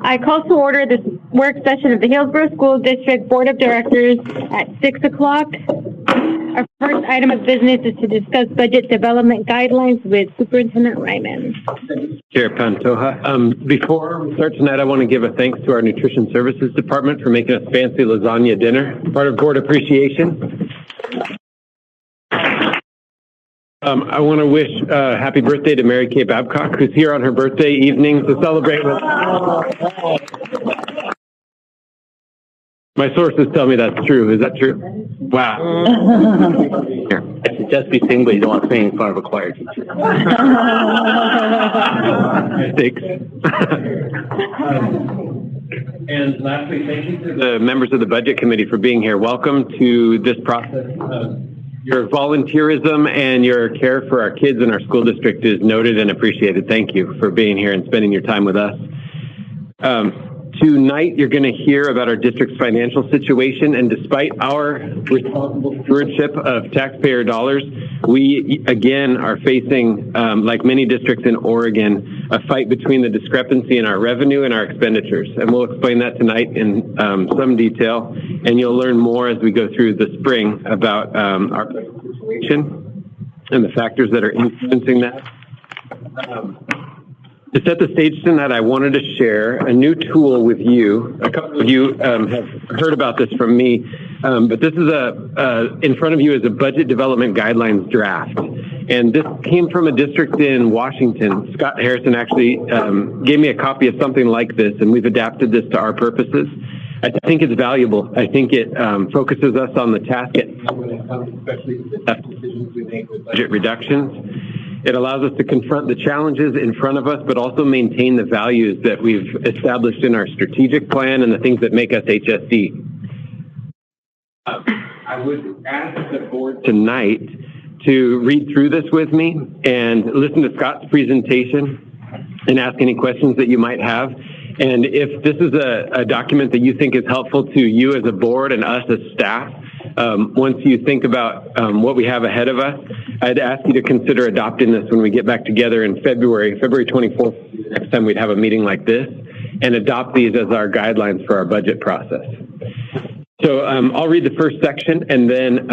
I call to order this work session of the Hillsboro School District Board of Directors at 6 o'clock. Our first item of business is to discuss budget development guidelines with Superintendent Ryman. Chair Pantoja. Before we start tonight, I want to give a thanks to our Nutrition Services Department for making us fancy lasagna dinner, part of board appreciation. I want to wish happy birthday to Mary Kay Babcock, who's here on her birthday evening to celebrate with us. My sources tell me that's true. Is that true? Wow. I suggest we sing, but you don't want to sing in front of a choir teacher. Thanks. And lastly, thank you to the members of the Budget Committee for being here. Welcome to this process. Your volunteerism and your care for our kids in our school district is noted and appreciated. Thank you for being here and spending your time with us. Tonight, you're going to hear about our district's financial situation, and despite our responsible stewardship of taxpayer dollars, we again are facing, like many districts in Oregon, a fight between the discrepancy in our revenue and our expenditures. And we'll explain that tonight in some detail, and you'll learn more as we go through the spring about our situation and the factors that are influencing that. To set the stage tonight, I wanted to share a new tool with you. A couple of you have heard about this from me, but this is in front of you is a budget development guidelines draft. And this came from a district in Washington. Scott Harrison actually gave me a copy of something like this, and we've adapted this to our purposes. I think it's valuable. I think it focuses us on the task at hand when it comes, especially to the tough decisions we make with budget reductions. It allows us to confront the challenges in front of us, but also maintain the values that we've established in our strategic plan and the things that make us HSD. I would ask the board tonight to read through this with me and listen to Scott's presentation and ask any questions that you might have. And if this is a document that you think is helpful to you as a board and us as staff, once you think about what we have ahead of us, I'd ask you to consider adopting this when we get back together in February 24th, next time we'd have a meeting like this, and adopt these as our guidelines for our budget process. So I'll read the first section and then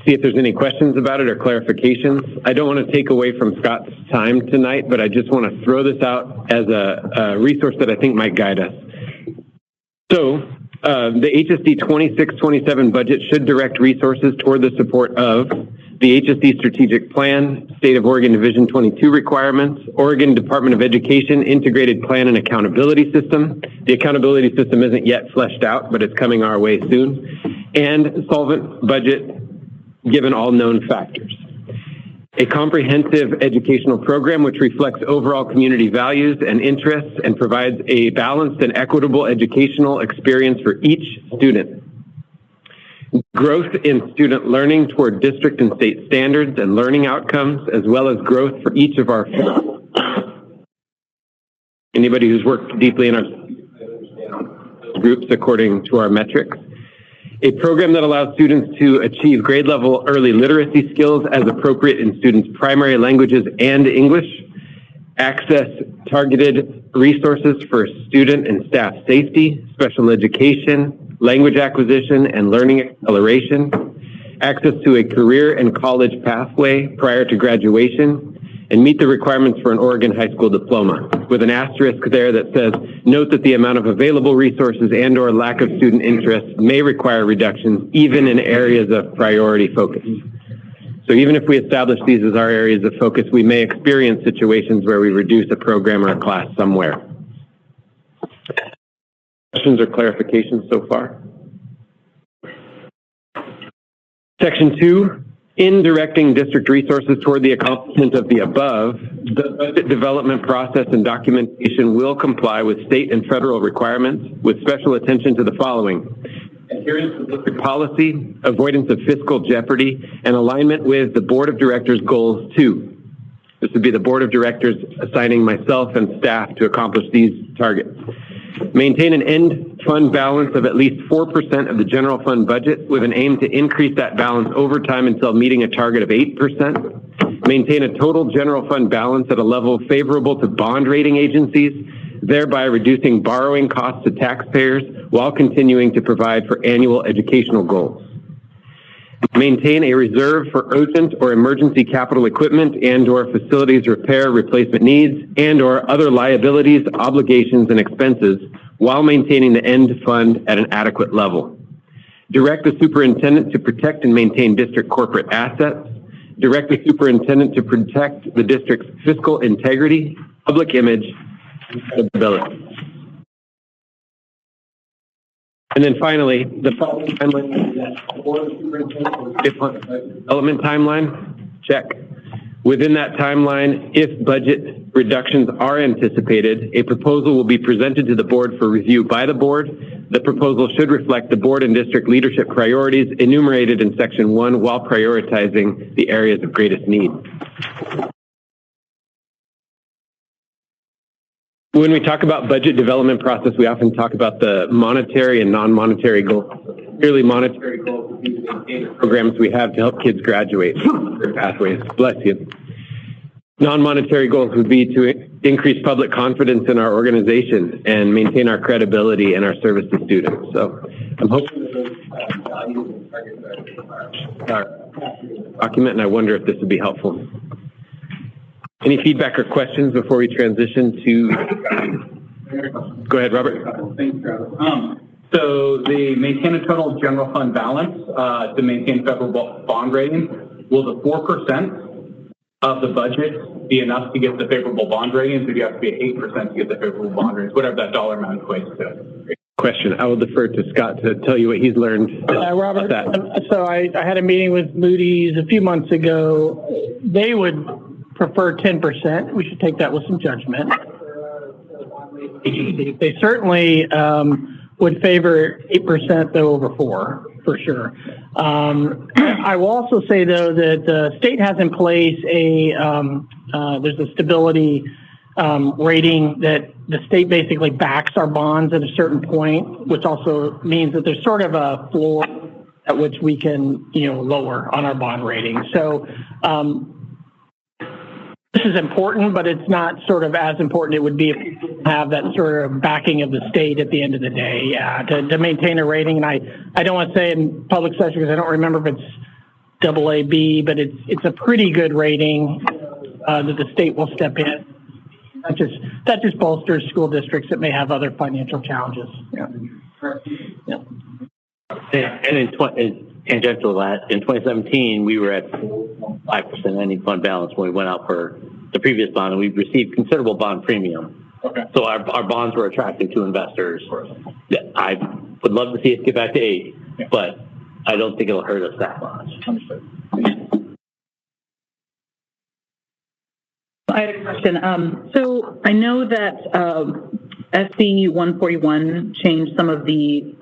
see if there's any questions about it or clarifications. I don't want to take away from Scott's time tonight, but I just want to throw this out as a resource that I think might guide us. So the HSD 26-27 budget should direct resources toward the support of the HSD Strategic Plan, State of Oregon Division 22 requirements, Oregon Department of Education Integrated Plan and Accountability System. The accountability system isn't yet fleshed out, but it's coming our way soon. And solvent budget given all known factors. A comprehensive educational program which reflects overall community values and interests and provides a balanced and equitable educational experience for each student. Growth in student learning toward district and state standards and learning outcomes, as well as growth for each of our anybody who's worked deeply in our groups according to our metrics. A program that allows students to achieve grade level early literacy skills as appropriate in students' primary languages and English. Access targeted resources for student and staff safety, special education, language acquisition, and learning acceleration. Access to a career and college pathway prior to graduation, and meet the requirements for an Oregon high school diploma, with an asterisk there that says, note that the amount of available resources and or lack of student interest may require reductions even in areas of priority focus. So even if we establish these as our areas of focus, we may experience situations where we reduce a program or a class somewhere. Questions or clarifications so far? Section 2. In directing district resources toward the accomplishment of the above, the budget development process and documentation will comply with state and federal requirements with special attention to the following: adherence to district policy, avoidance of fiscal jeopardy, and alignment with the Board of Directors' goals too. This would be the Board of Directors assigning myself and staff to accomplish these targets. Maintain an end fund balance of at least 4% of the general fund budget with an aim to increase that balance over time until meeting a target of 8%. Maintain a total general fund balance at a level favorable to bond rating agencies thereby reducing borrowing costs to taxpayers while continuing to provide for annual educational goals. Maintain a reserve for urgent or emergency capital equipment and/or facilities repair, replacement needs, and/or other liabilities, obligations, and expenses while maintaining the end fund at an adequate level. Direct the superintendent to protect and maintain district corporate assets. Direct the superintendent to protect the district's fiscal integrity, public image, and credibility. And then finally, the following timeline development timeline, check. Within that timeline, if budget reductions are anticipated, a proposal will be presented to the board for review by the board. The proposal should reflect the board and district leadership priorities enumerated in Section 1 while prioritizing the areas of greatest need. When we talk about budget development process, we often talk about the monetary and non-monetary goals. Clearly, monetary goals would be to maintain the programs we have to help kids graduate their pathways. Bless you. Non-monetary goals would be to increase public confidence in our organization and maintain our credibility and our service to students. So I'm hoping that those values and targets are document, and I wonder if this would be helpful. Any feedback or questions before we transition to? Go ahead, Robert. Thanks, Travis. So the maintain a total general fund balance to maintain favorable bond rating. Will the 4% of the budget be enough to get the favorable bond ratings, or do you have to be at 8% to get the favorable bond ratings? Whatever that dollar amount equates to. Question. I will defer to Scott to tell you what he's learned. Robert, so I had a meeting with Moody's a few months ago. They would prefer 10%. We should take that with some judgment. They certainly would favor 8% though over 4 for sure. I will also say though that the state has in place there's a stability rating that the state basically backs our bonds at a certain point, which also means that there's sort of a floor at which we can lower on our bond rating. So this is important, but it's not sort of as important it would be if we didn't have that sort of backing of the state at the end of the day to maintain a rating. And I don't want to say in public session because I don't remember if it's AAB, but it's a pretty good rating that the state will step in. That just bolsters school districts that may have other financial challenges. Yeah. And in tangential to that, in 2017, we were at 5% ending fund balance when we went out for the previous bond, and we received considerable bond premium. Okay. So our bonds were attractive to investors. Yeah, I would love to see us get back to 8, but I don't think it'll hurt us that much. Understood. I had a question. So I know that SB 141 changed some of the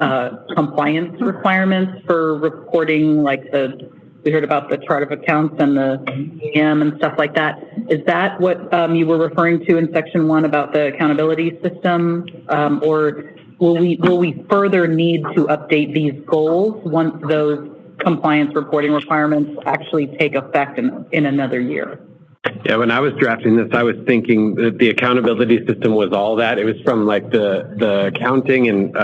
compliance requirements for reporting, like we heard about the chart of accounts and the EM and stuff like that. Is that what you were referring to in Section 1 about the accountability system, or will we further need to update these goals once those compliance reporting requirements actually take effect in another year? Yeah, when I was drafting this, I was thinking that the accountability system was all that. It was from like the accounting and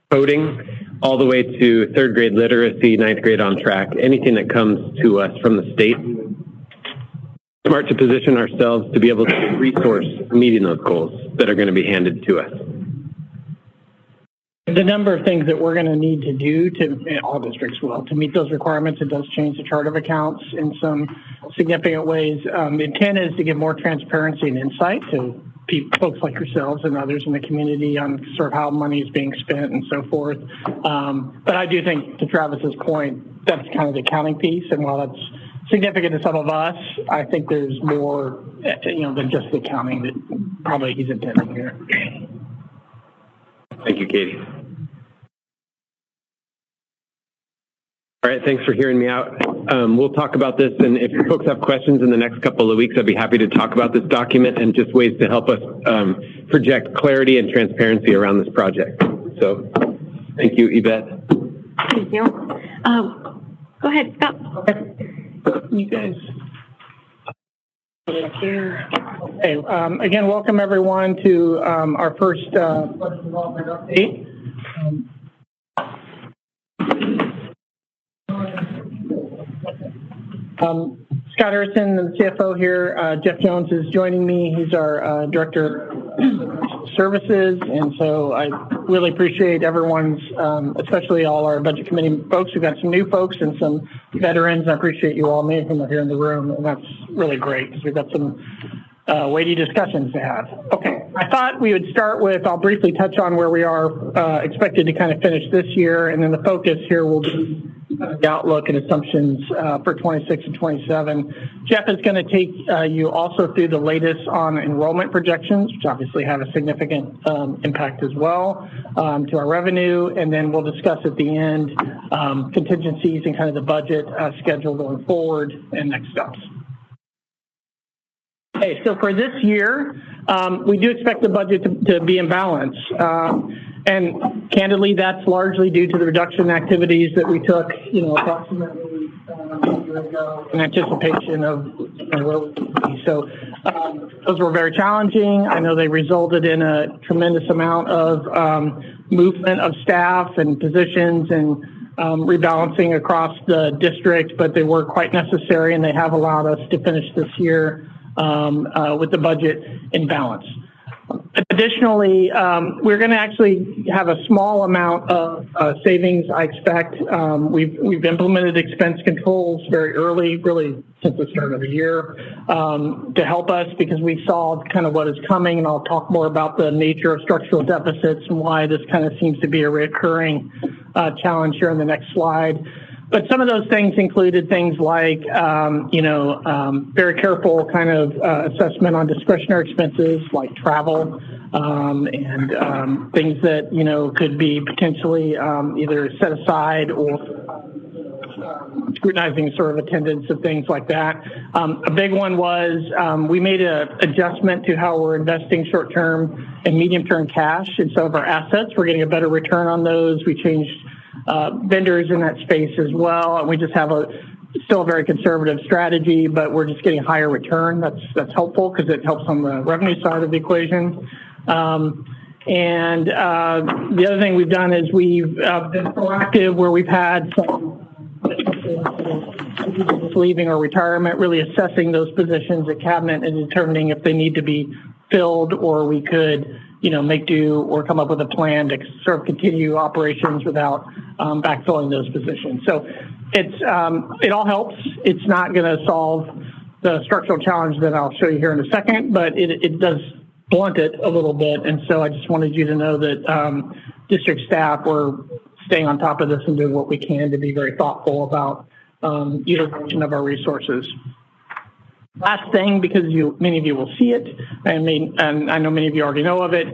coding all the way to 3rd grade literacy, 9th grade on track, anything that comes to us from the state. Smart to position ourselves to be able to resource meeting those goals that are going to be handed to us. The number of things that we're going to need to do all districts will, to meet those requirements, it does change the chart of accounts in some significant ways. The intent is to give more transparency and insight to folks like yourselves and others in the community on sort of how money is being spent and so forth. But I do think, to Travis's point, that's kind of the accounting piece. And while that's significant to some of us, I think there's more, than just the accounting that probably he's intending here. Thank you, Katie. All right, thanks for hearing me out. We'll talk about this, and if folks have questions in the next couple of weeks, I'd be happy to talk about this document and just ways to help us project clarity and transparency around this project. So, thank you, Yvette. Thank you. Go ahead, Scott. You guys. Okay, again, welcome everyone to our first budget development update. Scott Harrison, the CFO here. Jeff Jones is joining me. He's our Director of Services, and so I really appreciate everyone's, especially all our budget committee folks. We've got some new folks and some veterans. I appreciate you all. Many of them are here in the room, and that's really great because we've got some weighty discussions to have. Okay, I thought we would start with, I'll briefly touch on where we are expected to kind of finish this year, and then the focus here will be the outlook and assumptions for 26 and 27. Jeff is going to take you also through the latest on enrollment projections, which obviously have a significant impact as well to our revenue, and then we'll discuss at the end contingencies and kind of the budget schedule going forward and next steps. Okay, so for this year, we do expect the budget to be in balance. And candidly, that's largely due to the reduction in activities that we took, approximately a year ago in anticipation of where we could be. So those were very challenging. I know they resulted in a tremendous amount of movement of staff and positions and rebalancing across the district, but they were quite necessary, and they have allowed us to finish this year with the budget in balance. Additionally, we're going to actually have a small amount of savings, I expect. We've implemented expense controls very early, really since the start of the year, to help us because we saw kind of what is coming, and I'll talk more about the nature of structural deficits and why this kind of seems to be a recurring challenge here in the next slide. But some of those things included things like, very careful kind of assessment on discretionary expenses like travel and things that, could be potentially either set aside or scrutinizing sort of attendance of things like that. A big one was we made an adjustment to how we're investing short-term and medium-term cash in some of our assets. We're getting a better return on those. We changed vendors in that space as well, and we just have still a very conservative strategy, but we're just getting a higher return. That's helpful because it helps on the revenue side of the equation. And the other thing we've done is we've been proactive where we've had some leaving or retirement, really assessing those positions at cabinet and determining if they need to be filled or we could make do or come up with a plan to sort of continue operations without backfilling those positions. So it all helps. It's not going to solve the structural challenge that I'll show you here in a second, but it does blunt it a little bit. And so I just wanted you to know that district staff were staying on top of this and doing what we can to be very thoughtful about utilization of our resources. Last thing, because many of you will see it, and I know many of you already know of it,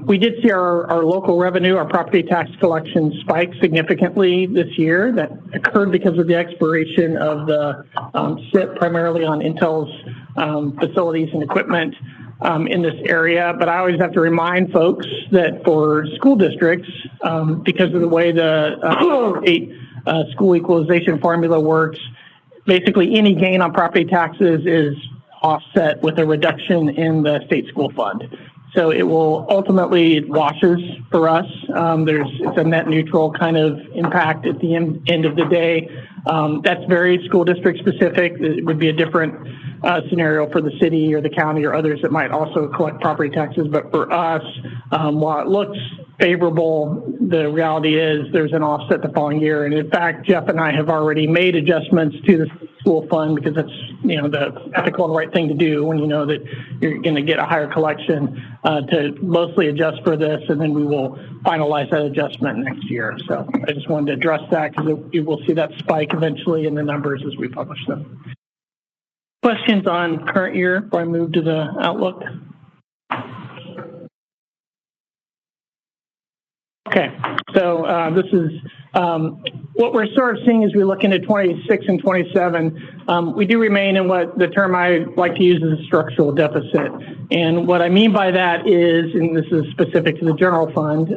we did see our local revenue, our property tax collection spike significantly this year. That occurred because of the expiration of the SIP, primarily on Intel's facilities and equipment in this area. But I always have to remind folks that for school districts, because of the way the state school equalization formula works, basically any gain on property taxes is offset with a reduction in the state school fund. So it will ultimately washes for us. It's a net neutral kind of impact at the end of the day. That's very school district specific. It would be a different scenario for the city or the county or others that might also collect property taxes. But for us, while it looks favorable, the reality is there's an offset the following year. And in fact, Jeff and I have already made adjustments to the school fund because that's, the ethical and right thing to do when you know that you're going to get a higher collection to mostly adjust for this, and then we will finalize that adjustment next year. So I just wanted to address that because you will see that spike eventually in the numbers as we publish them. Questions on current year before I move to the outlook? Okay, so this is what we're sort of seeing as we look into 26 and 27. We do remain in what the term I like to use is a structural deficit. And what I mean by that is, and this is specific to the general fund,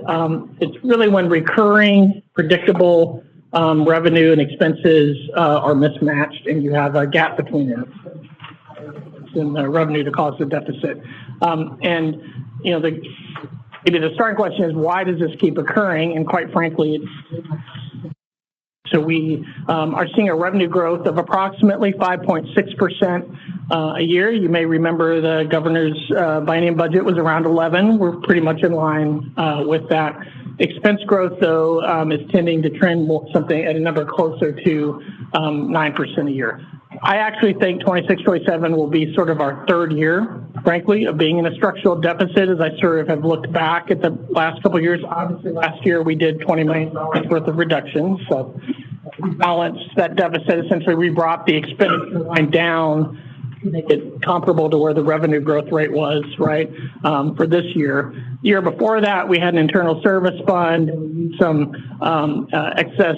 it's really when recurring, predictable revenue and expenses are mismatched and you have a gap between them. than the revenue to cause the deficit. And, you know, maybe the starting question is, why does this keep occurring? And quite frankly, so we are seeing a revenue growth of approximately 5.6% a year. You may remember the governor's biennium budget was around 11. We're pretty much in line with that. Expense growth, though, is tending to trend more something at a number closer to 9% a year. I actually think 26-27 will be sort of our third year, frankly, of being in a structural deficit, as I sort of have looked back at the last couple of years. Obviously, last year we did $20 million worth of reductions, so we balanced that deficit. Essentially, we brought the expenditure line down to make it comparable to where the revenue growth rate was, right, for this year. The year before that, we had an internal service fund, some excess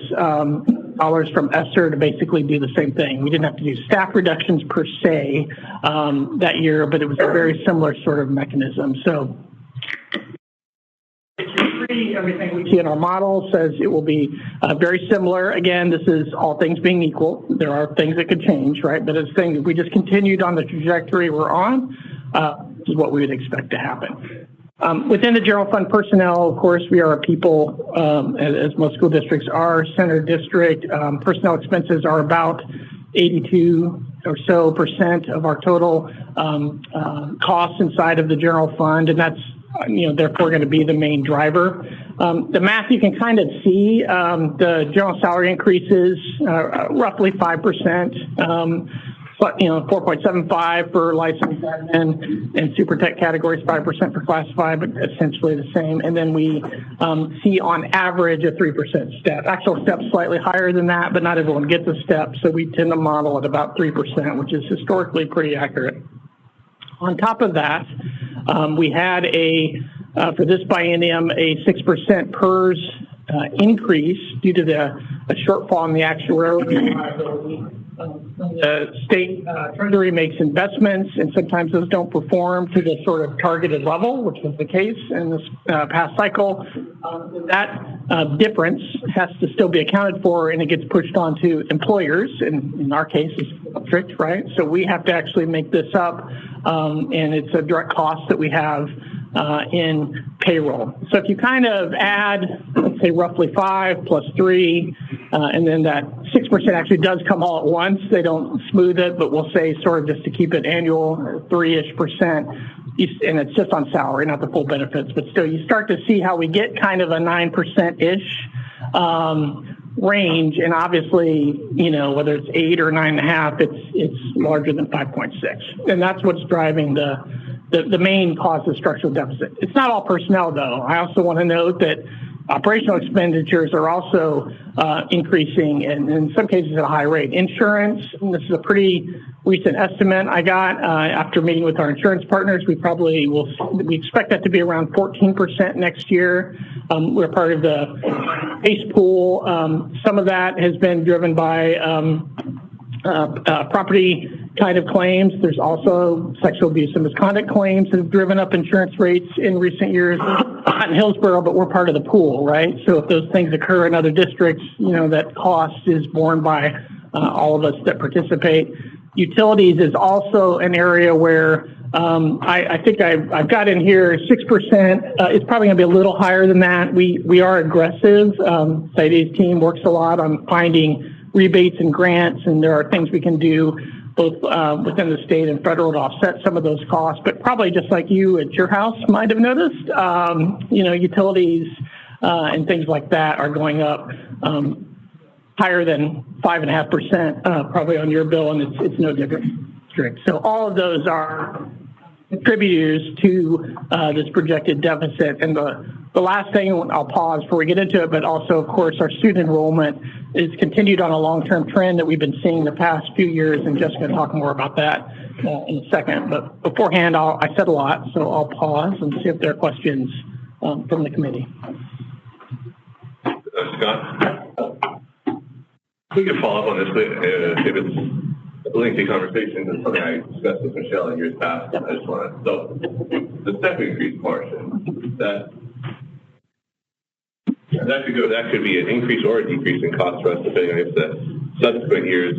dollars from ESSER to basically do the same thing. We didn't have to do staff reductions per se that year, but it was a very similar sort of mechanism. So everything we see in our model says it will be very similar. Again, this is all things being equal. There are things that could change, right? But it's things, if we just continued on the trajectory we're on, this is what we would expect to happen. Within the general fund personnel, of course, we are a people, as most school districts are, center district. Personnel expenses are about 82% or so of our total costs inside of the general fund, and that's, you know, therefore going to be the main driver. The math you can kind of see, the general salary increases, roughly 5%, but, you know, 4.75 for licensed admin and super tech categories, 5% for classified, but essentially the same. And then we see on average a 3% step. Actual step slightly higher than that, but not everyone gets a step. So we tend to model at about 3%, which is historically pretty accurate. On top of that, we had for this biennium, a 6% PERS increase due to a shortfall in the actuarial liability. The state treasury makes investments, and sometimes those don't perform to the sort of targeted level, which was the case in this past cycle. That difference has to still be accounted for, and it gets pushed on to employers, and in our case, it's district, right? So we have to actually make this up, and it's a direct cost that we have in payroll. So if you kind of add, let's say, roughly 5 plus 3, and then that 6% actually does come all at once. They don't smooth it, but we'll say sort of just to keep it annual, 3-ish%. And it's just on salary, not the full benefits. But still, you start to see how we get kind of a 9%-ish range. And obviously, you know, whether it's 8 or 9.5, it's larger than 5.6. And that's what's driving the main cause of structural deficit. It's not all personnel, though. I also want to note that operational expenditures are also increasing, and in some cases at a high rate. Insurance, and this is a pretty recent estimate I got after meeting with our insurance partners. We expect that to be around 14% next year. We're part of the PACE pool. Some of that has been driven by property kind of claims. There's also sexual abuse and misconduct claims that have driven up insurance rates in recent years. Not in Hillsboro, but we're part of the pool, right? So if those things occur in other districts, you know, that cost is borne by all of us that participate. Utilities is also an area where I think I've got in here 6%. It's probably going to be a little higher than that. We are aggressive. Saide's team works a lot on finding rebates and grants, and there are things we can do both within the state and federal to offset some of those costs. But probably just like you at your house might have noticed, you know, utilities and things like that are going up higher than 5.5% probably on your bill, and it's no different. So all of those are contributors to this projected deficit. And the last thing, I'll pause before we get into it, but also, of course, our student enrollment is continued on a long-term trend that we've been seeing the past few years, and Jessica will talk more about that in a second. But beforehand, I said a lot, so I'll pause and see if there are questions from the committee. Scott, we can follow up on this, if it's a lengthy conversation. It's something I discussed with Michelle in years past. I just want to, so the step increase portion, that could be an increase or a decrease in cost for us, depending on if the subsequent years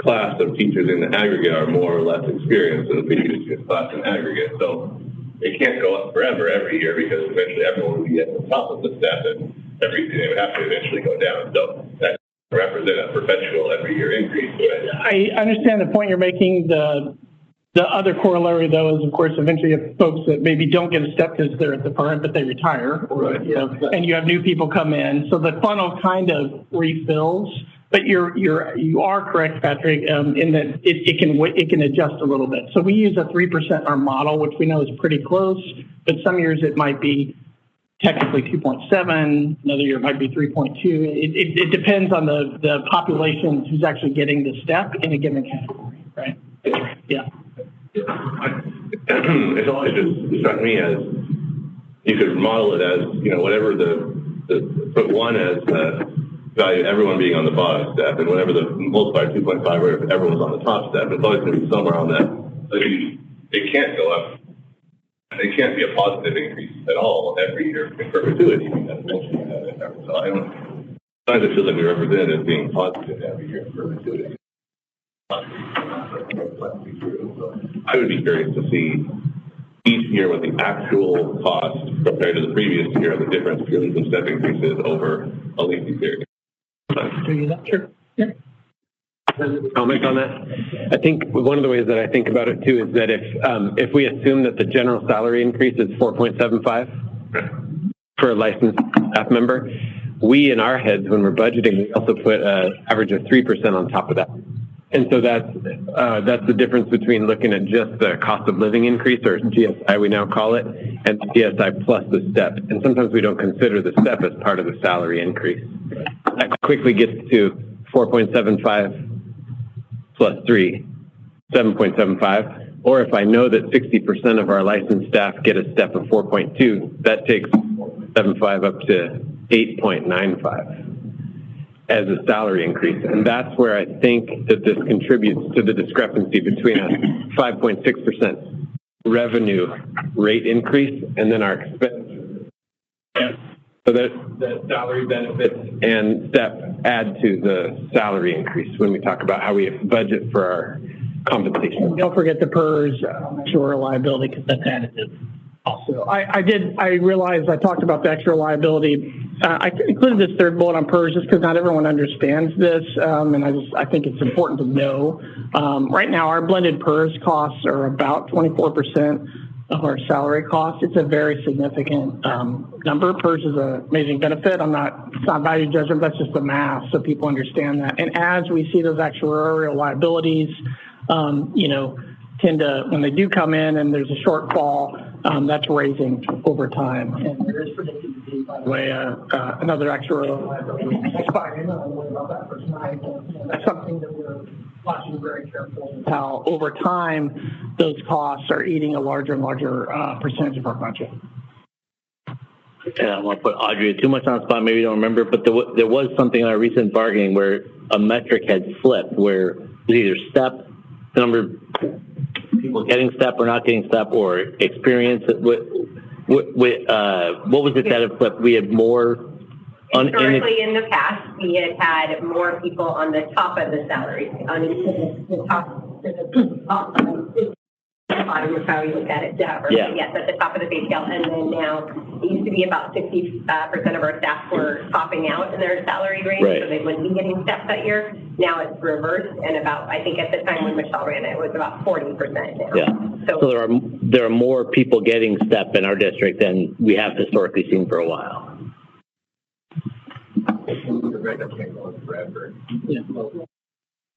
class of teachers in the aggregate are more or less experienced than the previous year's class in aggregate. So it can't go up forever every year because eventually everyone will be at the top of the step and everything would have to eventually go down. So that represent a perpetual every year increase. I understand the point you're making. The other corollary, though, is, of course, eventually you have folks that maybe don't get a step because they're at the department, but they retire, or, you know, and you have new people come in. So the funnel kind of refills. But you are correct, Patrick, in that it can adjust a little bit. So we use a 3% in our model, which we know is pretty close. But some years it might be technically 2.7. Another year it might be 3.2. It depends on the population who's actually getting the step in a given category, right? Yeah. It's always just struck me as you could model it as, you know, whatever put one as value everyone being on the bottom step, and whatever the multiplier 2.5, where if everyone's on the top step, it's always going to be somewhere on that. So it can't go up. It can't be a positive increase at all every year in perpetuity. So I don't. Sometimes it feels like we represent it as being positive every year in perpetuity. I would be curious to see each year what the actual cost compared to the previous year, the difference purely from step increases over a lengthy period. Sure. Yeah. Comment on that? I think one of the ways that I think about it too is that if we assume that the general salary increase is 4.75 for a licensed staff member, we in our heads when we're budgeting, we also put an average of 3% on top of that. And so that's the difference between looking at just the cost of living increase, or GSI we now call it, and GSI plus the step. And sometimes we don't consider the step as part of the salary increase. That quickly gets to 4.75 plus 3, 7.75. Or if I know that 60% of our licensed staff get a step of 4.2, that takes 7.5 up to 8.95. As a salary increase. And that's where I think that this contributes to the discrepancy between a 5.6% revenue rate increase and then our expense. So that salary benefits and step add to the salary increase when we talk about how we budget for our compensation. Don't forget the PERS, actuarial liability, because that's additive. Also, I realized I talked about the extra liability. I included this third bullet on PERS just because not everyone understands this, and I think it's important to know. Right now, our blended PERS costs are about 24% of our salary costs. It's a very significant number. PERS is an amazing benefit. It's not value judgment. That's just the math, so people understand that. And as we see those actuarial liabilities, tend to, when they do come in and there's a shortfall, that's raising over time. And there is predicted to be, by the way, another actuarial liability expiring. I don't worry about that for tonight. That's something that we're watching very carefully. How over time those costs are eating a larger and larger percentage of our budget. And I don't want to put Audrey too much on the spot. Maybe you don't remember, but there was something in our recent bargaining where a metric had flipped, where it was either step, the number of people getting step or not getting step, or experience. What was it that had flipped? We had more. Historically, in the past, we had more people on the top of the salary, on the top. Bottom of how you look at it, yes, at the top of the pay scale. And then now it used to be about 60% of our staff were topping out in their salary range, right. So they wouldn't be getting steps that year. Now it's reversed, and about, I think at the time when Michelle ran it was about 40% now. Yeah. So there are more people getting step in our district than we have historically seen for a while. Yeah.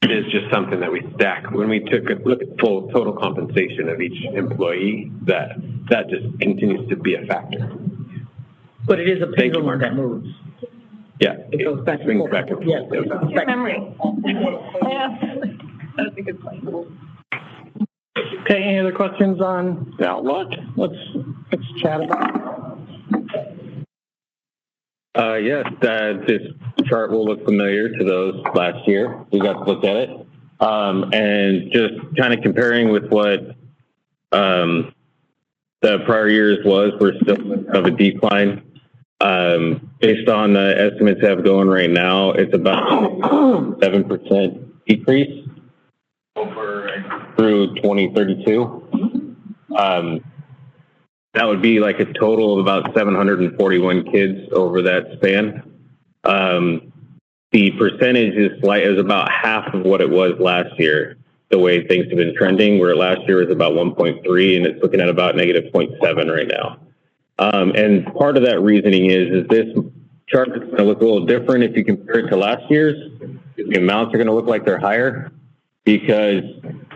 It is just something that we stack. When we took a look at full total compensation of each employee, that just continues to be a factor. But it is a pendulum that moves. Yeah, it goes back and forth. Back and forth. Yeah, good memory. Yeah, that's a good point. Okay, any other questions on the outlook? Let's chat about it. Yes, this chart will look familiar to those last year. We got to look at it. And just kind of comparing with what the prior years was, we're still of a decline. Based on the estimates I have going right now, it's about 7% decrease through 2032. That would be like a total of about 741 kids over that span. The percentage is about half of what it was last year, the way things have been trending, where last year was about 1.3 and it's looking at about negative 0.7 right now. And part of that reasoning is this chart is going to look a little different if you compare it to last year's. The amounts are going to look like they're higher because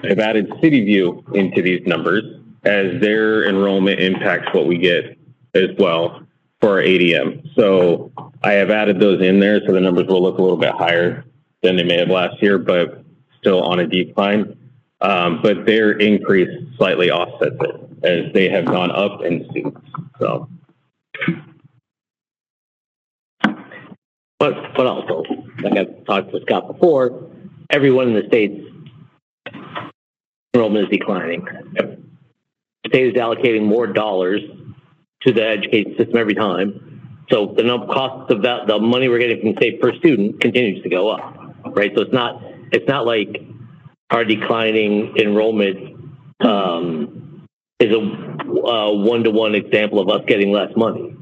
I've added City View into these numbers as their enrollment impacts what we get as well for our ADM. So I have added those in there so the numbers will look a little bit higher than they may have last year, but still on a decline. But their increase slightly offsets it as they have gone up in students. So, but also, like I've talked with Scott before, everyone in the state's enrollment is declining. The state is allocating more dollars to the education system every time. So the cost of that, the money we're getting from the state per student continues to go up, right? So it's not like our declining enrollment is a one-to-one example of us getting less money,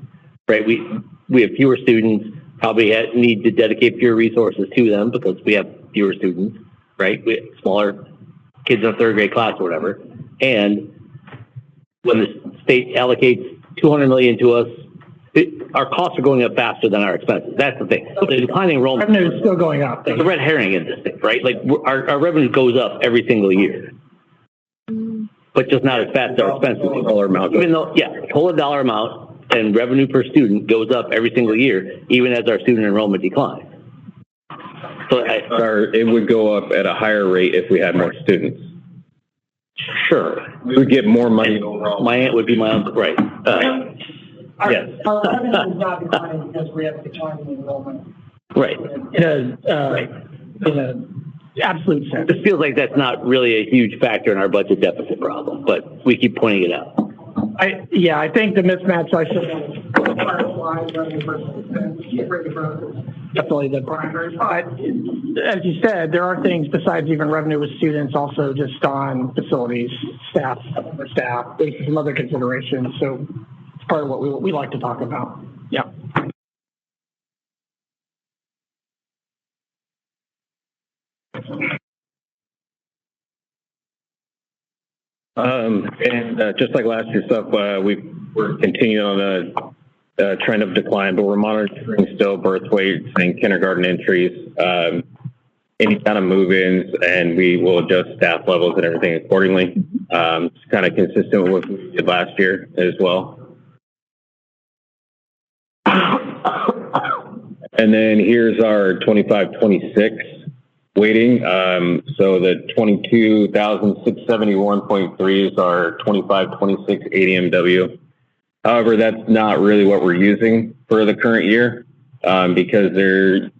right? We have fewer students, probably need to dedicate fewer resources to them because we have fewer students, right? We have smaller kids in a third grade class or whatever. And when the state allocates $200 million to us, our costs are going up faster than our expenses. That's the thing. The declining enrollment revenue is still going up. There's a red herring in this thing, right? Like our revenue goes up every single year, but just not as fast as our expenses. Dollar amount. Even though, total dollar amount and revenue per student goes up every single year, even as our student enrollment declines. So it would go up at a higher rate if we had more students. Sure. We would get more money overall. My aunt would be my uncle, right? Yes. Our revenue is not declining because we have a declining enrollment. Right. In a absolute sense. It feels like that's not really a huge factor in our budget deficit problem, but we keep pointing it out. I think the mismatch I said on the prior slide, revenue versus expense, rate of growth is definitely the primary. But as you said, there are things besides even revenue with students, also just on facilities, staff, there's some other considerations. So it's part of what we like to talk about. Yeah. And just like last year's stuff, we're continuing on the trend of decline, but we're monitoring still birth weights and kindergarten entries, any kind of move-ins, and we will adjust staff levels and everything accordingly. It's kind of consistent with what we did last year as well. And then here's our 25-26 weighting. So the 22,671.3 is our 25-26 ADMW. However, that's not really what we're using for the current year because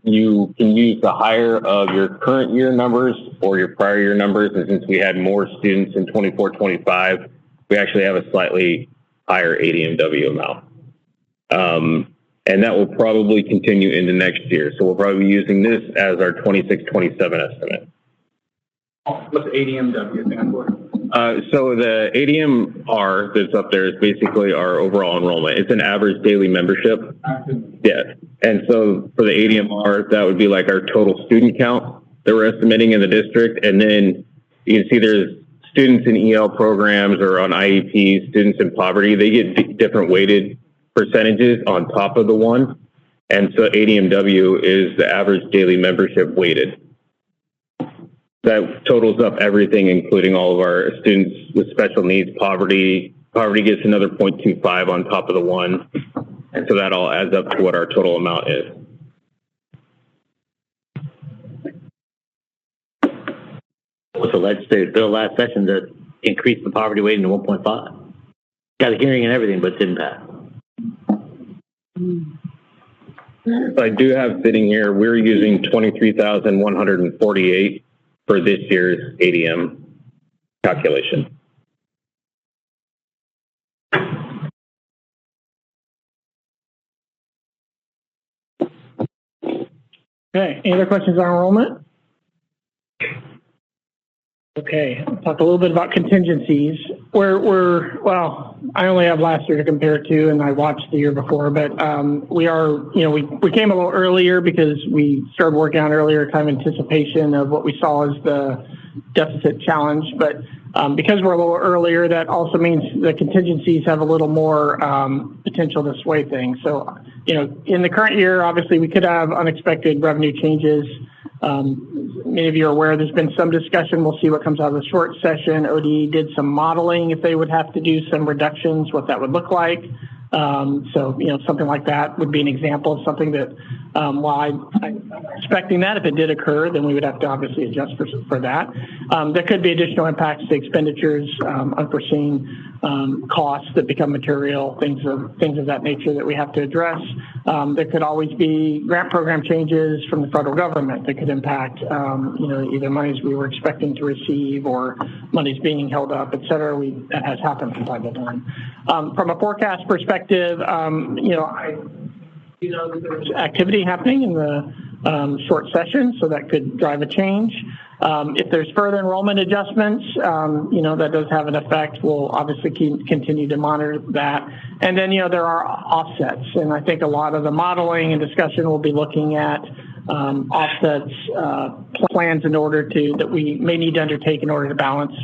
you can use the higher of your current year numbers or your prior year numbers. And since we had more students in 24-25, we actually have a slightly higher ADMW amount. And that will probably continue into next year. So we'll probably be using this as our 26-27 estimate. What's ADMW stand for? So the ADMR that's up there is basically our overall enrollment. It's an average daily membership. Yeah. And so for the ADMR, that would be like our total student count that we're estimating in the district. And then you can see there's students in EL programs or on IEPs, students in poverty. They get different weighted percentages on top of the one. And so ADMW is the average daily membership weighted. That totals up everything, including all of our students with special needs. Poverty gets another 0.25 on top of the one. And so that all adds up to what our total amount is. Was the legislative bill last session that increased the poverty weighting to 1.5? Got a hearing and everything, but didn't pass. I do have sitting here, we're using 23,148 for this year's ADM calculation. Okay, any other questions on enrollment? Okay, I'll talk a little bit about contingencies. Well, I only have last year to compare to, and I watched the year before, but we came a little earlier because we started working on earlier kind of anticipation of what we saw as the deficit challenge. But because we're a little earlier, that also means the contingencies have a little more potential to sway things. So, in the current year, obviously, we could have unexpected revenue changes. Many of you are aware there's been some discussion. We'll see what comes out of the short session. ODE did some modeling if they would have to do some reductions, what that would look like. So, something like that would be an example of something that, while I'm expecting that if it did occur, then we would have to obviously adjust for that. There could be additional impacts to expenditures, unforeseen costs that become material, things of that nature that we have to address. There could always be grant program changes from the federal government that could impact, either monies we were expecting to receive or monies being held up, et cetera. That has happened from time to time. From a forecast perspective, there's activity happening in the short session, so that could drive a change. If there's further enrollment adjustments, that does have an effect. We'll obviously continue to monitor that. And then, there are offsets. And I think a lot of the modeling and discussion will be looking at offsets, plans that we may need to undertake in order to balance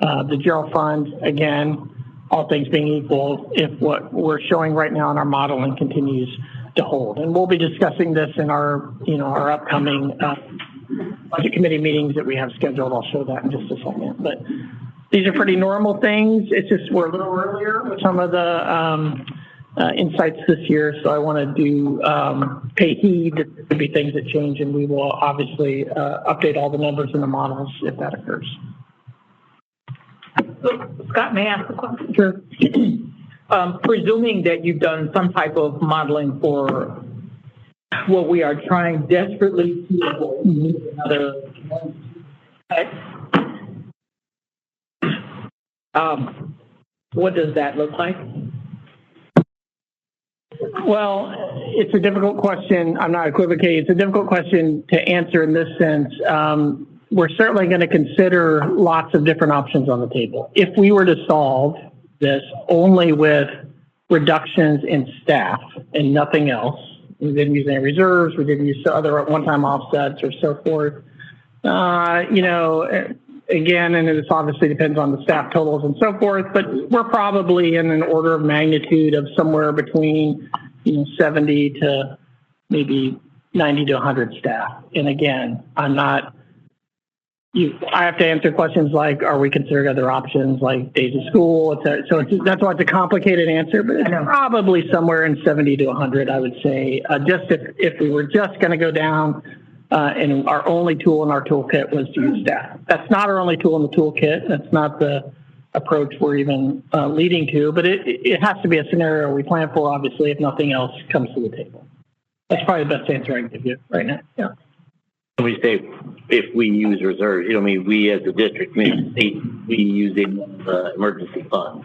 the general fund. Again, all things being equal, if what we're showing right now in our modeling continues to hold. And we'll be discussing this in our upcoming budget committee meetings that we have scheduled. I'll show that in just a second. But these are pretty normal things. It's just we're a little earlier with some of the insights this year. So I want to pay heed. There could be things that change, and we will obviously update all the numbers in the models if that occurs. So, Scott, may I ask a question? Sure. Presuming that you've done some type of modeling for what we are trying desperately to avoid another what does that look like? Well, it's a difficult question. I'm not equivocating. It's a difficult question to answer in this sense. We're certainly going to consider lots of different options on the table. If we were to solve this only with reductions in staff and nothing else, we didn't use any reserves, we didn't use other one-time offsets or so forth, again, and this obviously depends on the staff totals and so forth, but we're probably in an order of magnitude of somewhere between 70 to maybe 90 to 100 staff. And again, I have to answer questions like, are we considering other options like days of school, et cetera? So that's why it's a complicated answer, but it's probably somewhere in 70 to 100, I would say. Just if we were just going to go down and our only tool in our toolkit was to use staff. That's not our only tool in the toolkit. That's not the approach we're even leading to, but it has to be a scenario we plan for, obviously, if nothing else comes to the table. That's probably the best answer I can give you right now. Yeah. When we say if we use reserves, we as a district, we use the emergency fund.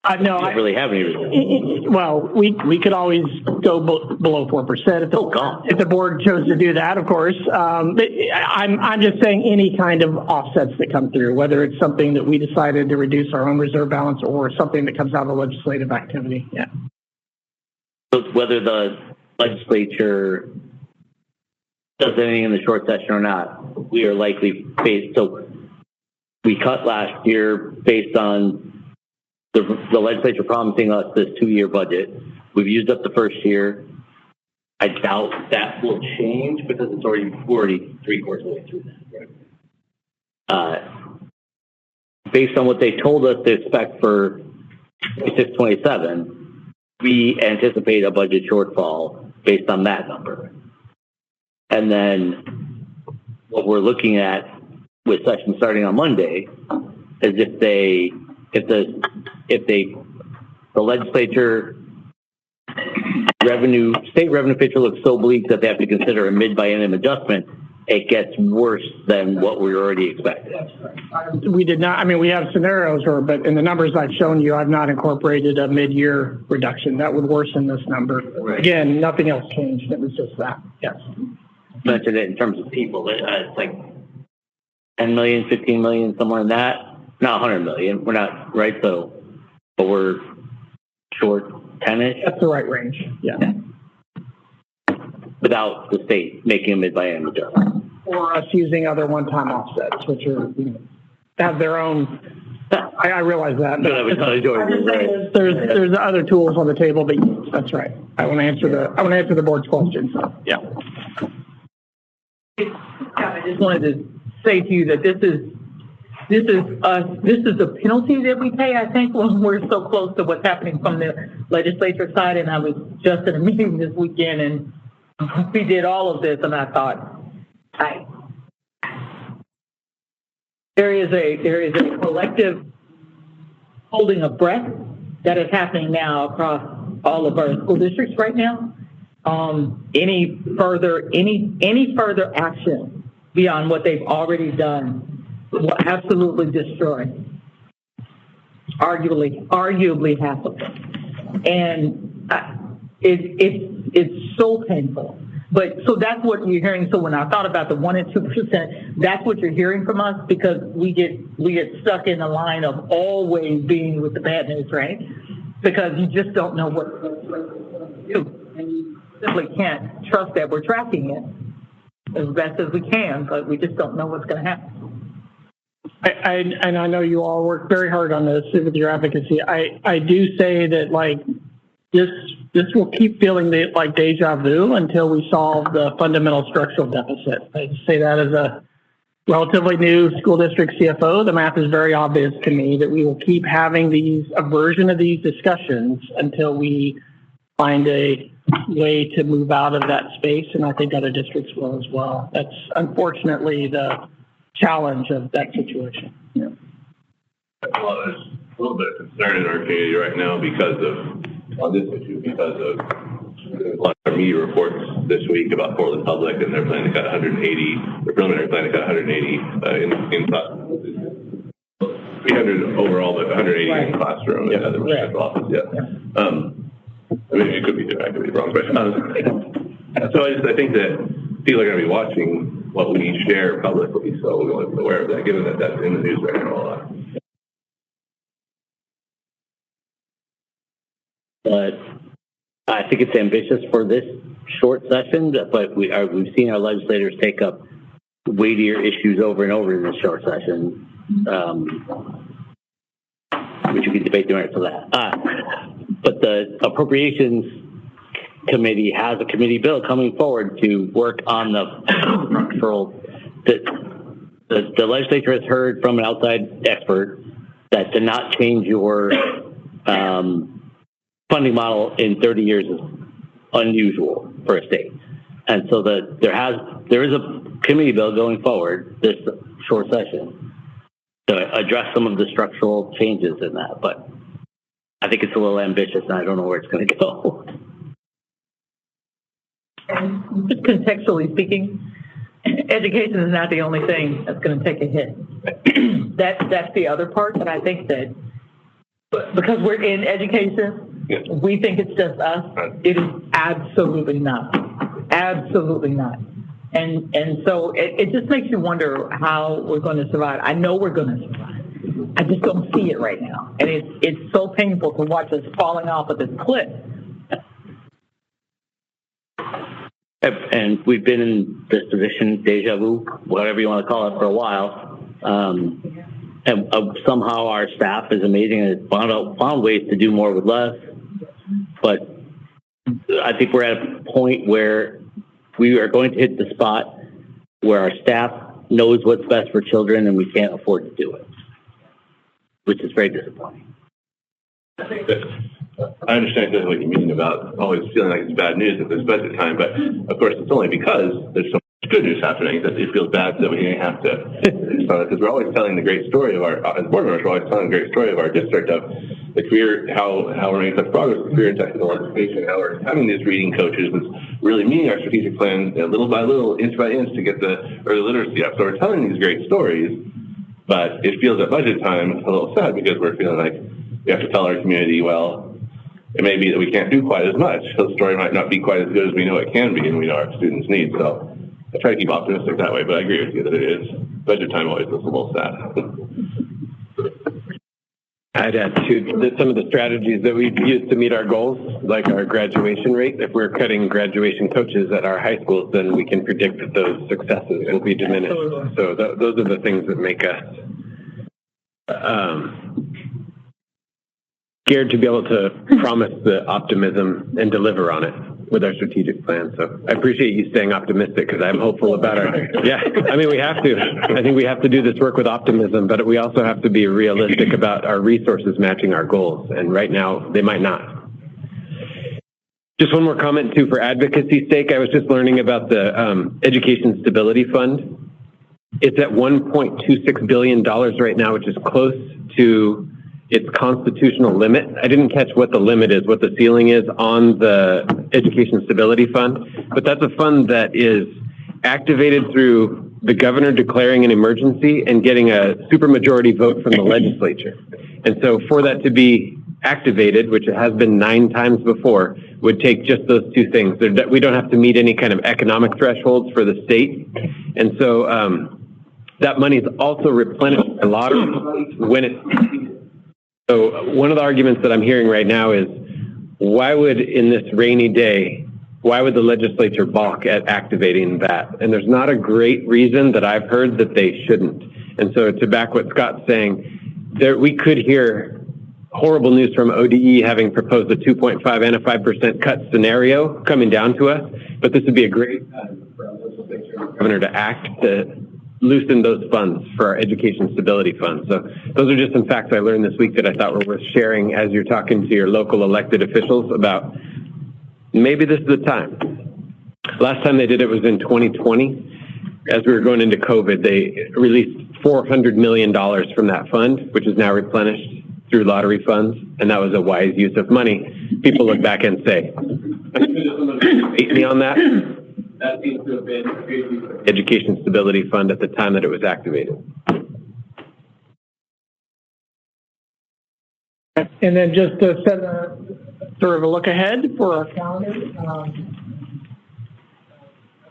No, we don't really have any reserves. Well, we could always go below 4% if the board chose to do that, of course. But I'm just saying any kind of offsets that come through, whether it's something that we decided to reduce our own reserve balance or something that comes out of legislative activity. Yeah. So whether the legislature does anything in the short session or not, we are likely faced. So we cut last year based on the legislature promising us this 2-year budget. We've used up the first year. I doubt that will change because we're already 3/4 of the way through that. Based on what they told us to expect for 26-27, we anticipate a budget shortfall based on that number. And then what we're looking at with session starting on Monday is if the legislature state revenue picture looks so bleak that they have to consider a mid-biennium adjustment, it gets worse than what we already expected. We did not. I mean, we have scenarios, but in the numbers I've shown you, I've not incorporated a mid-year reduction. That would worsen this number. Right. Again, nothing else changed. It was just that. Yes. Mentioned it in terms of people. It's like 10 million, 15 million, somewhere in that. Not 100 million. We're not, right? So, but we're short 10-ish. That's the right range. Yeah. Without the state making a mid-biennium adjustment. Or us using other one-time offsets, which are, have their own. I realize that. There's other tools on the table, but that's right. I want to answer the board's question. So yeah. I just wanted to say to you that this is a penalty that we pay, I think, when we're so close to what's happening from the legislature side. And I was just in a meeting this weekend, and we did all of this, and I thought, there is a collective holding of breath that is happening now across all of our school districts right now. Any further action beyond what they've already done will absolutely destroy, arguably half of them. And it's so painful. But so that's what you're hearing. So when I thought about the 1% and 2%, that's what you're hearing from us, because we get stuck in the line of always being with the bad news, right? Because you just don't know what to do, and you simply can't trust that we're tracking it as best as we can, but we just don't know what's going to happen. And I know you all work very hard on this with your advocacy. I do say that, like, this will keep feeling like deja vu until we solve the fundamental structural deficit. I say that as a relatively new school district CFO. The math is very obvious to me that we will keep having a version of these discussions until we find a way to move out of that space, and I think other districts will as well. That's unfortunately the challenge of that situation. Yeah. Well, there's a little bit of concern in Arcadia right now on this issue because of a lot of media reports this week about Portland Public, and they're planning to cut 180. Their preliminary plan to cut 180 in classrooms. 300 overall, but 180 in classroom and other office. Yeah. I mean, it could be wrong, but so I think that people are going to be watching what we share publicly, so we want to be aware of that, given that that's in the news right now a lot. But I think it's ambitious for this short session, but we've seen our legislators take up weightier issues over and over in this short session, which we can debate the merits of that. But the Appropriations Committee has a committee bill coming forward to work on the structural. The legislature has heard from an outside expert that to not change your funding model in 30 years is unusual for a state. And so there is a committee bill going forward this short session to address some of the structural changes in that. But I think it's a little ambitious, and I don't know where it's going to go. And just contextually speaking, education is not the only thing that's going to take a hit. That's the other part that I think that, because we're in education, we think it's just us. It is absolutely not. Absolutely not. And so it just makes you wonder how we're going to survive. I know we're going to survive. I just don't see it right now. And it's so painful to watch us falling off of this cliff. And we've been in this position, deja vu, whatever you want to call it, for a while. And somehow our staff is amazing and found ways to do more with less. But I think we're at a point where we are going to hit the spot where our staff knows what's best for children and we can't afford to do it, which is very disappointing. I understand exactly what you mean about always feeling like it's bad news at this budget time, but of course it's only because there's so much good news happening that it feels bad that we have to, because we're always telling the great story of as board members, we're always telling the great story of our district, of the career, how we're making such progress with career and technical education, how we're having these reading coaches, that's really meeting our strategic plan little by little, inch by inch, to get the early literacy up. So we're telling these great stories, but it feels at budget time a little sad because we're feeling like we have to tell our community, well, it may be that we can't do quite as much. So the story might not be quite as good as we know it can be and we know our students need. So I try to keep optimistic that way, but I agree with you that it is budget time always looks a little sad. I'd add to some of the strategies that we've used to meet our goals, like our graduation rate. If we're cutting graduation coaches at our high schools, then we can predict that those successes will be diminished. So those are the things that make us scared to be able to promise the optimism and deliver on it with our strategic plan. So I appreciate you staying optimistic, because I'm hopeful about I mean, we have to. I think we have to do this work with optimism, but we also have to be realistic about our resources matching our goals. And right now, they might not. Just one more comment too, for advocacy's sake. I was just learning about the Education Stability Fund. It's at $1.26 billion right now, which is close to its constitutional limit. I didn't catch what the limit is, what the ceiling is on the Education Stability Fund, but that's a fund that is activated through the governor declaring an emergency and getting a supermajority vote from the legislature. And so for that to be activated, which it has been 9 times before, would take just those 2 things. We don't have to meet any kind of economic thresholds for the state. And so that money is also replenished a lot when it's. So one of the arguments that I'm hearing right now is, why would, in this rainy day, why would the legislature balk at activating that? And there's not a great reason that I've heard that they shouldn't. And so to back what Scott's saying, we could hear horrible news from ODE having proposed a 2.5 and a 5% cut scenario coming down to us, but this would be a great time for our legislature and governor to act to loosen those funds for our Education Stability Fund. So those are just some facts I learned this week that I thought were worth sharing as you're talking to your local elected officials about maybe this is the time. Last time they did it was in 2020. As we were going into COVID, they released $400 million from that fund, which is now replenished through lottery funds, and that was a wise use of money. People look back and say, "Debate me on that." That seems to have been the Education Stability Fund at the time that it was activated. And then just to set a sort of a look ahead for our calendar, about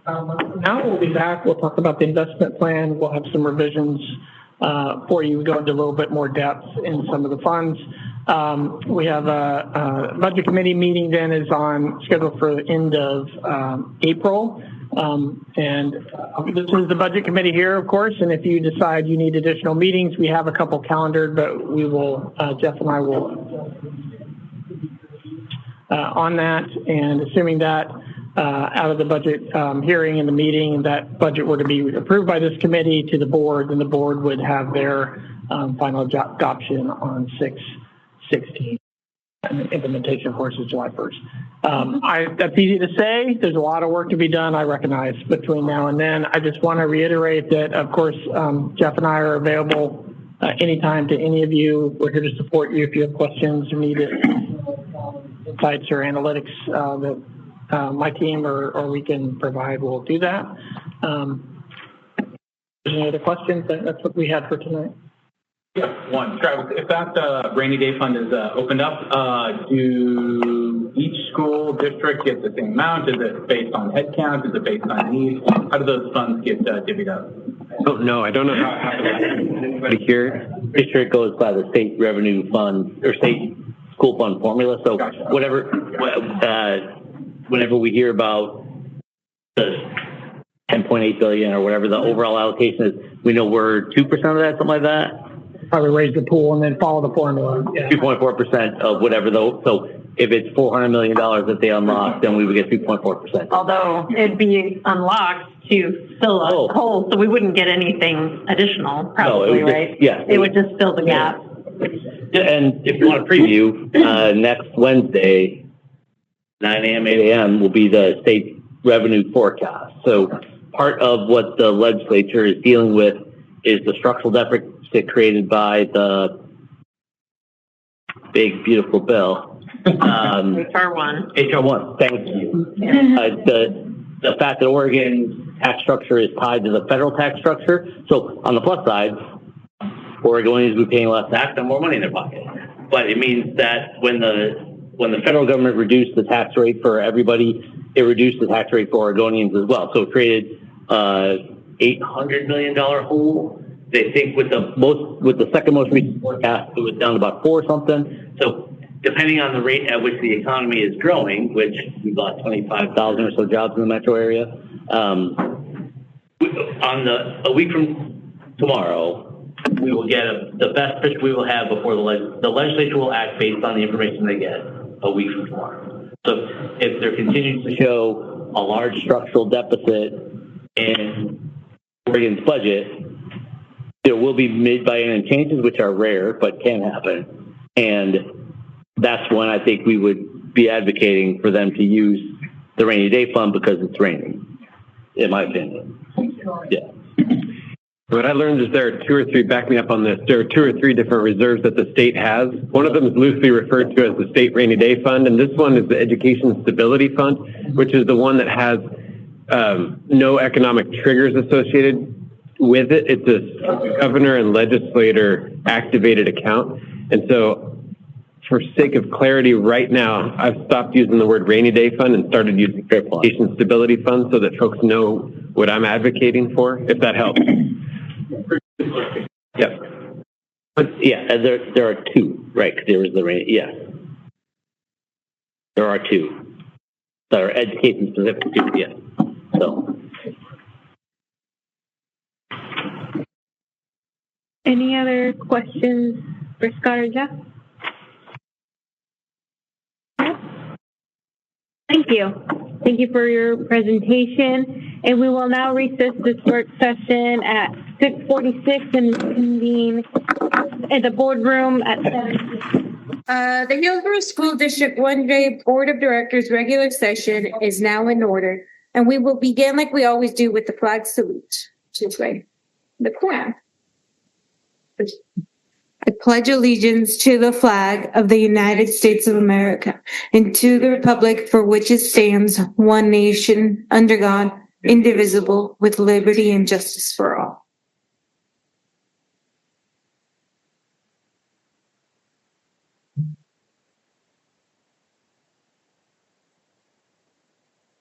a month from now we'll be back. We'll talk about the investment plan. We'll have some revisions for you. We go into a little bit more depth in some of the funds. We have a budget committee meeting then is scheduled for the end of April. And this is the budget committee here, of course, and if you decide you need additional meetings, we have a couple calendared, but we will, Jeff and I will on that, and assuming that out of the budget hearing and the meeting, that budget were to be approved by this committee to the board, then the board would have their final adoption on 6/16. And implementation, of course, is July 1st. That's easy to say. There's a lot of work to be done, I recognize, between now and then. I just want to reiterate that, of course, Jeff and I are available anytime to any of you. We're here to support you if you have questions or need insights or analytics that my team or we can provide. We'll do that. Any other questions? That's what we had for tonight. Yeah, one. Travis, if that rainy day fund is opened up, do each school district get the same amount? Is it based on head count? Is it based on needs? How do those funds get divvied up? Oh, no, I don't know how it happens. Anybody here? Pretty sure it goes by the state revenue fund or state school fund formula. So gotcha. Whenever we hear about the 10.8 billion or whatever the overall allocation is, we know we're 2% of that, something like that. Probably raise the pool and then follow the formula. Yeah. 2.4% of whatever though. So if it's $400 million that they unlock, then we would get 2.4%. Although it'd be unlocked to fill a hole, so we wouldn't get anything additional, probably, right? Yeah. It would just fill the gap. And if you want to preview, next Wednesday, 9 a.m., 8 a.m. will be the state revenue forecast. So part of what the legislature is dealing with is the structural deficit created by the big, beautiful bill. HR1. HR1, thank you. Yeah. The fact that Oregon's tax structure is tied to the federal tax structure. So on the plus side, Oregonians will be paying less tax and more money in their pocket. But it means that when the federal government reduced the tax rate for everybody, it reduced the tax rate for Oregonians as well. So it created $800 million hole. They think with the second most recent forecast, it was down to about 4 something. So depending on the rate at which the economy is growing, which we've lost 25,000 or so jobs in the metro area, a week from tomorrow, we will get the best picture we will have before the legislature will act based on the information they get a week from tomorrow. So if there continues to show a large structural deficit in Oregon's budget, there will be mid-biennial changes, which are rare but can happen. And that's when I think we would be advocating for them to use the rainy day fund because it's raining, in my opinion. Yeah. What I learned is there are 2 or 3, back me up on this, there are 2 or 3 different reserves that the state has. One of them is loosely referred to as the State Rainy Day Fund, and this one is the Education Stability Fund, which is the one that has no economic triggers associated with it. It's a governor and legislator activated account. And so for sake of clarity right now, I've stopped using the word rainy day fund and started using Education Stability Fund so that folks know what I'm advocating for, if that helps. Yep. But yeah, there are 2, right? There is the rain. Yeah. There are 2 that are education specific too. Yeah. So. Any other questions for Scott or Jeff? Thank you. Thank you for your presentation. And we will now recess this work session at 6:46 and convene in the boardroom at 7. The Hillsboro School District 1J Board of Directors regular session is now in order. And we will begin like we always do with the flag salute. This way. The choir. I pledge allegiance to the flag of the United States of America and to the republic for which it stands, one nation, under God, indivisible, with liberty and justice for all.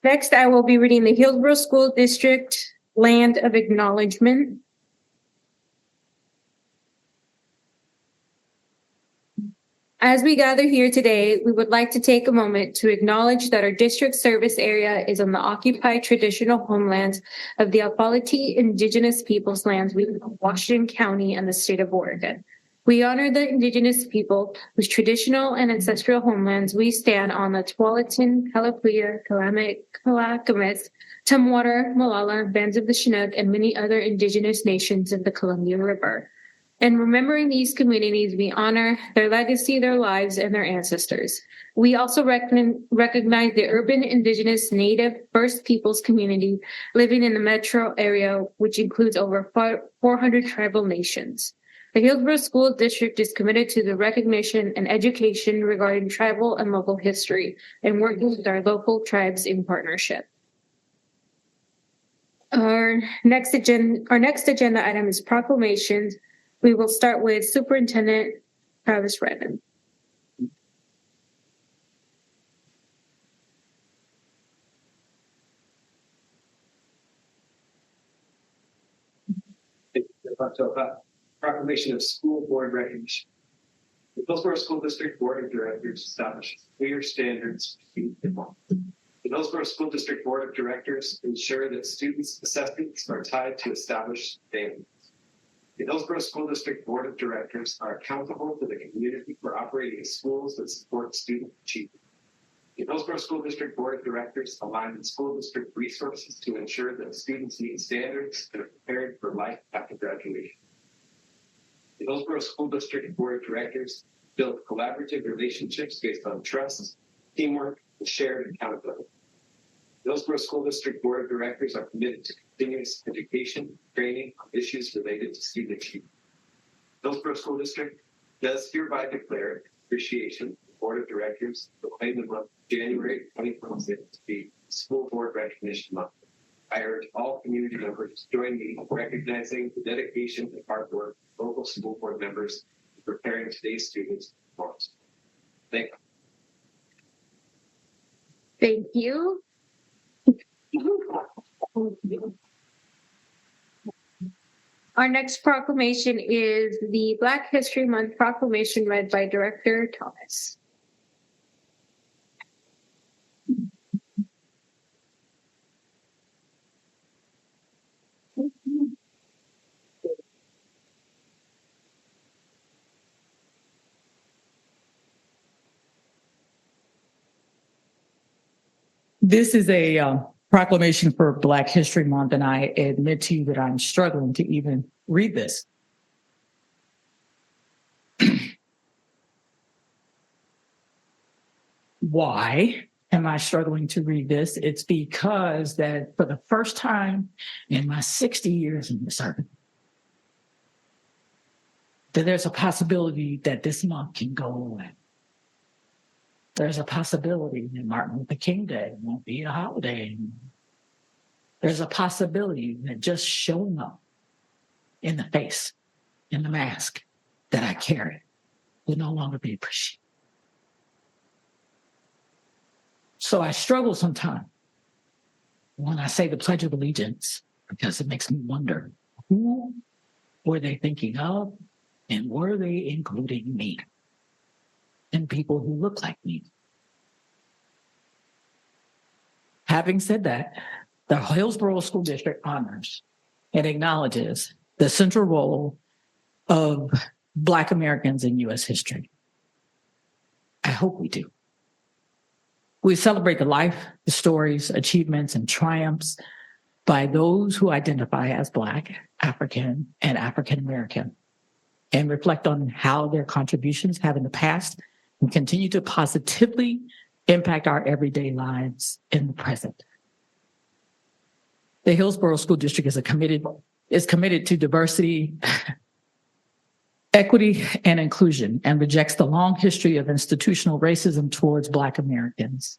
Next, I will be reading the Hillsboro School District Land of Acknowledgement. As we gather here today, we would like to take a moment to acknowledge that our district service area is on the occupied traditional homelands of the Apaliti Indigenous Peoples lands within Washington County and the state of Oregon. We honor the Indigenous people whose traditional and ancestral homelands we stand on the Tualatin, Kalapuya, Clackamas, Tumwater, Molalla, Bands of the Chinook, and many other Indigenous nations of the Columbia River. In remembering these communities, we honor their legacy, their lives, and their ancestors. We also recognize the urban Indigenous Native First Peoples community living in the metro area, which includes over 400 tribal nations. The Hillsboro School District is committed to the recognition and education regarding tribal and local history and working with our local tribes in partnership. Our next agenda item is proclamations. We will start with Superintendent Travis Redmond. Proclamation of school board recognition. The Hillsboro School District Board of Directors establishes clear standards for student. The Hillsboro School District Board of Directors ensure that students' assessments are tied to established standards. The Hillsboro School District Board of Directors are accountable to the community for operating schools that support student achievement. The Hillsboro School District Board of Directors align the school district resources to ensure that students meet standards and are prepared for life after graduation. The Hillsboro School District Board of Directors build collaborative relationships based on trust, teamwork, and shared accountability. The Hillsboro School District Board of Directors are committed to continuous education, training on issues related to student achievement. The Hillsboro School District does hereby declare appreciation to the Board of Directors to proclaim the month of January 2026 to be School Board Recognition Month. I urge all community members to join me in recognizing the dedication and hard work of local school board members in preparing today's students for performance. Thank Thank you. Our next proclamation is the Black History Month proclamation read by Director Thomas. This is a proclamation for Black History Month, and I admit to you that I'm struggling to even read this. Why am I struggling to read this? It's because that for the first time in my 60 years in this earth, that there's a possibility that this month can go away. There's a possibility that Martin Luther King Day won't be a holiday anymore. There's a possibility that just showing up in the face, in the mask that I carry will no longer be appreciated. So I struggle sometimes when I say the Pledge of Allegiance, because it makes me wonder, who were they thinking of, and were they including me and people who look like me? Having said that, the Hillsboro School District honors and acknowledges the central role of Black Americans in U.S. history. I hope we do. We celebrate the life, the stories, achievements, and triumphs by those who identify as Black, African, and African American, and reflect on how their contributions have in the past and continue to positively impact our everyday lives in the present. The Hillsboro School District is committed to diversity, equity, and inclusion, and rejects the long history of institutional racism towards Black Americans.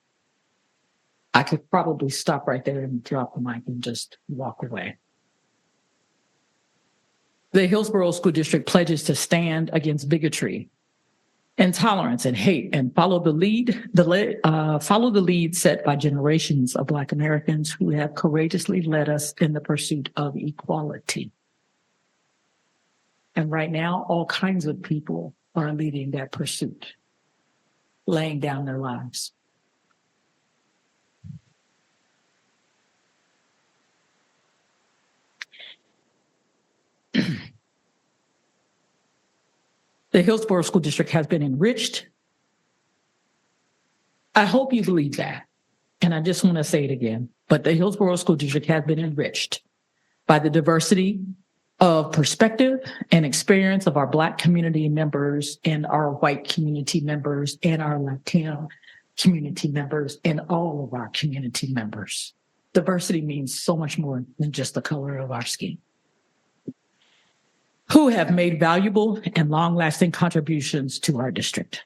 I could probably stop right there and drop the mic and just walk away. The Hillsboro School District pledges to stand against bigotry, intolerance, and hate, and follow the lead set by generations of Black Americans who have courageously led us in the pursuit of equality. And right now, all kinds of people are leading that pursuit, laying down their lives. The Hillsboro School District has been enriched. I hope you believe that. And I just want to say it again, but the Hillsboro School District has been enriched by the diversity of perspective and experience of our Black community members and our white community members and our Latino community members and all of our community members. Diversity means so much more than just the color of our skin, who have made valuable and long-lasting contributions to our district.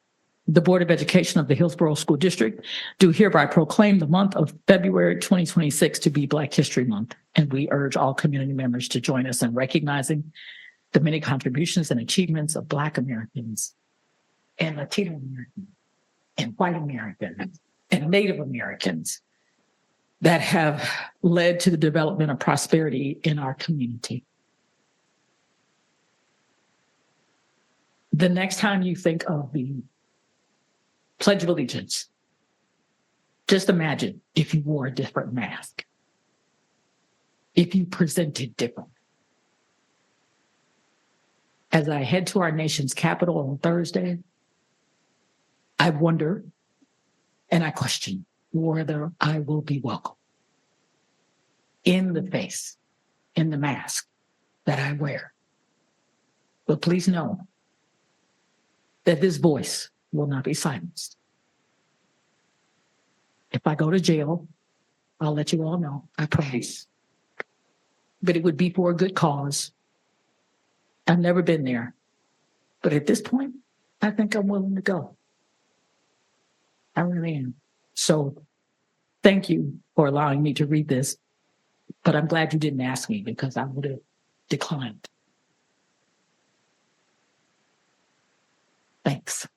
The Board of Education of the Hillsboro School District do hereby proclaim the month of February 2026 to be Black History Month, and we urge all community members to join us in recognizing the many contributions and achievements of Black Americans and Latino Americans and white Americans and Native Americans that have led to the development of prosperity in our community. The next time you think of the Pledge of Allegiance, just imagine if you wore a different mask, if you presented different. As I head to our nation's capital on Thursday, I wonder and I question whether I will be welcome in the face, in the mask that I wear. But please know that this voice will not be silenced. If I go to jail, I'll let you all know, I promise. But it would be for a good cause. I've never been there. But at this point, I think I'm willing to go. I really am. So thank you for allowing me to read this. But I'm glad you didn't ask me because I would have declined. Thanks.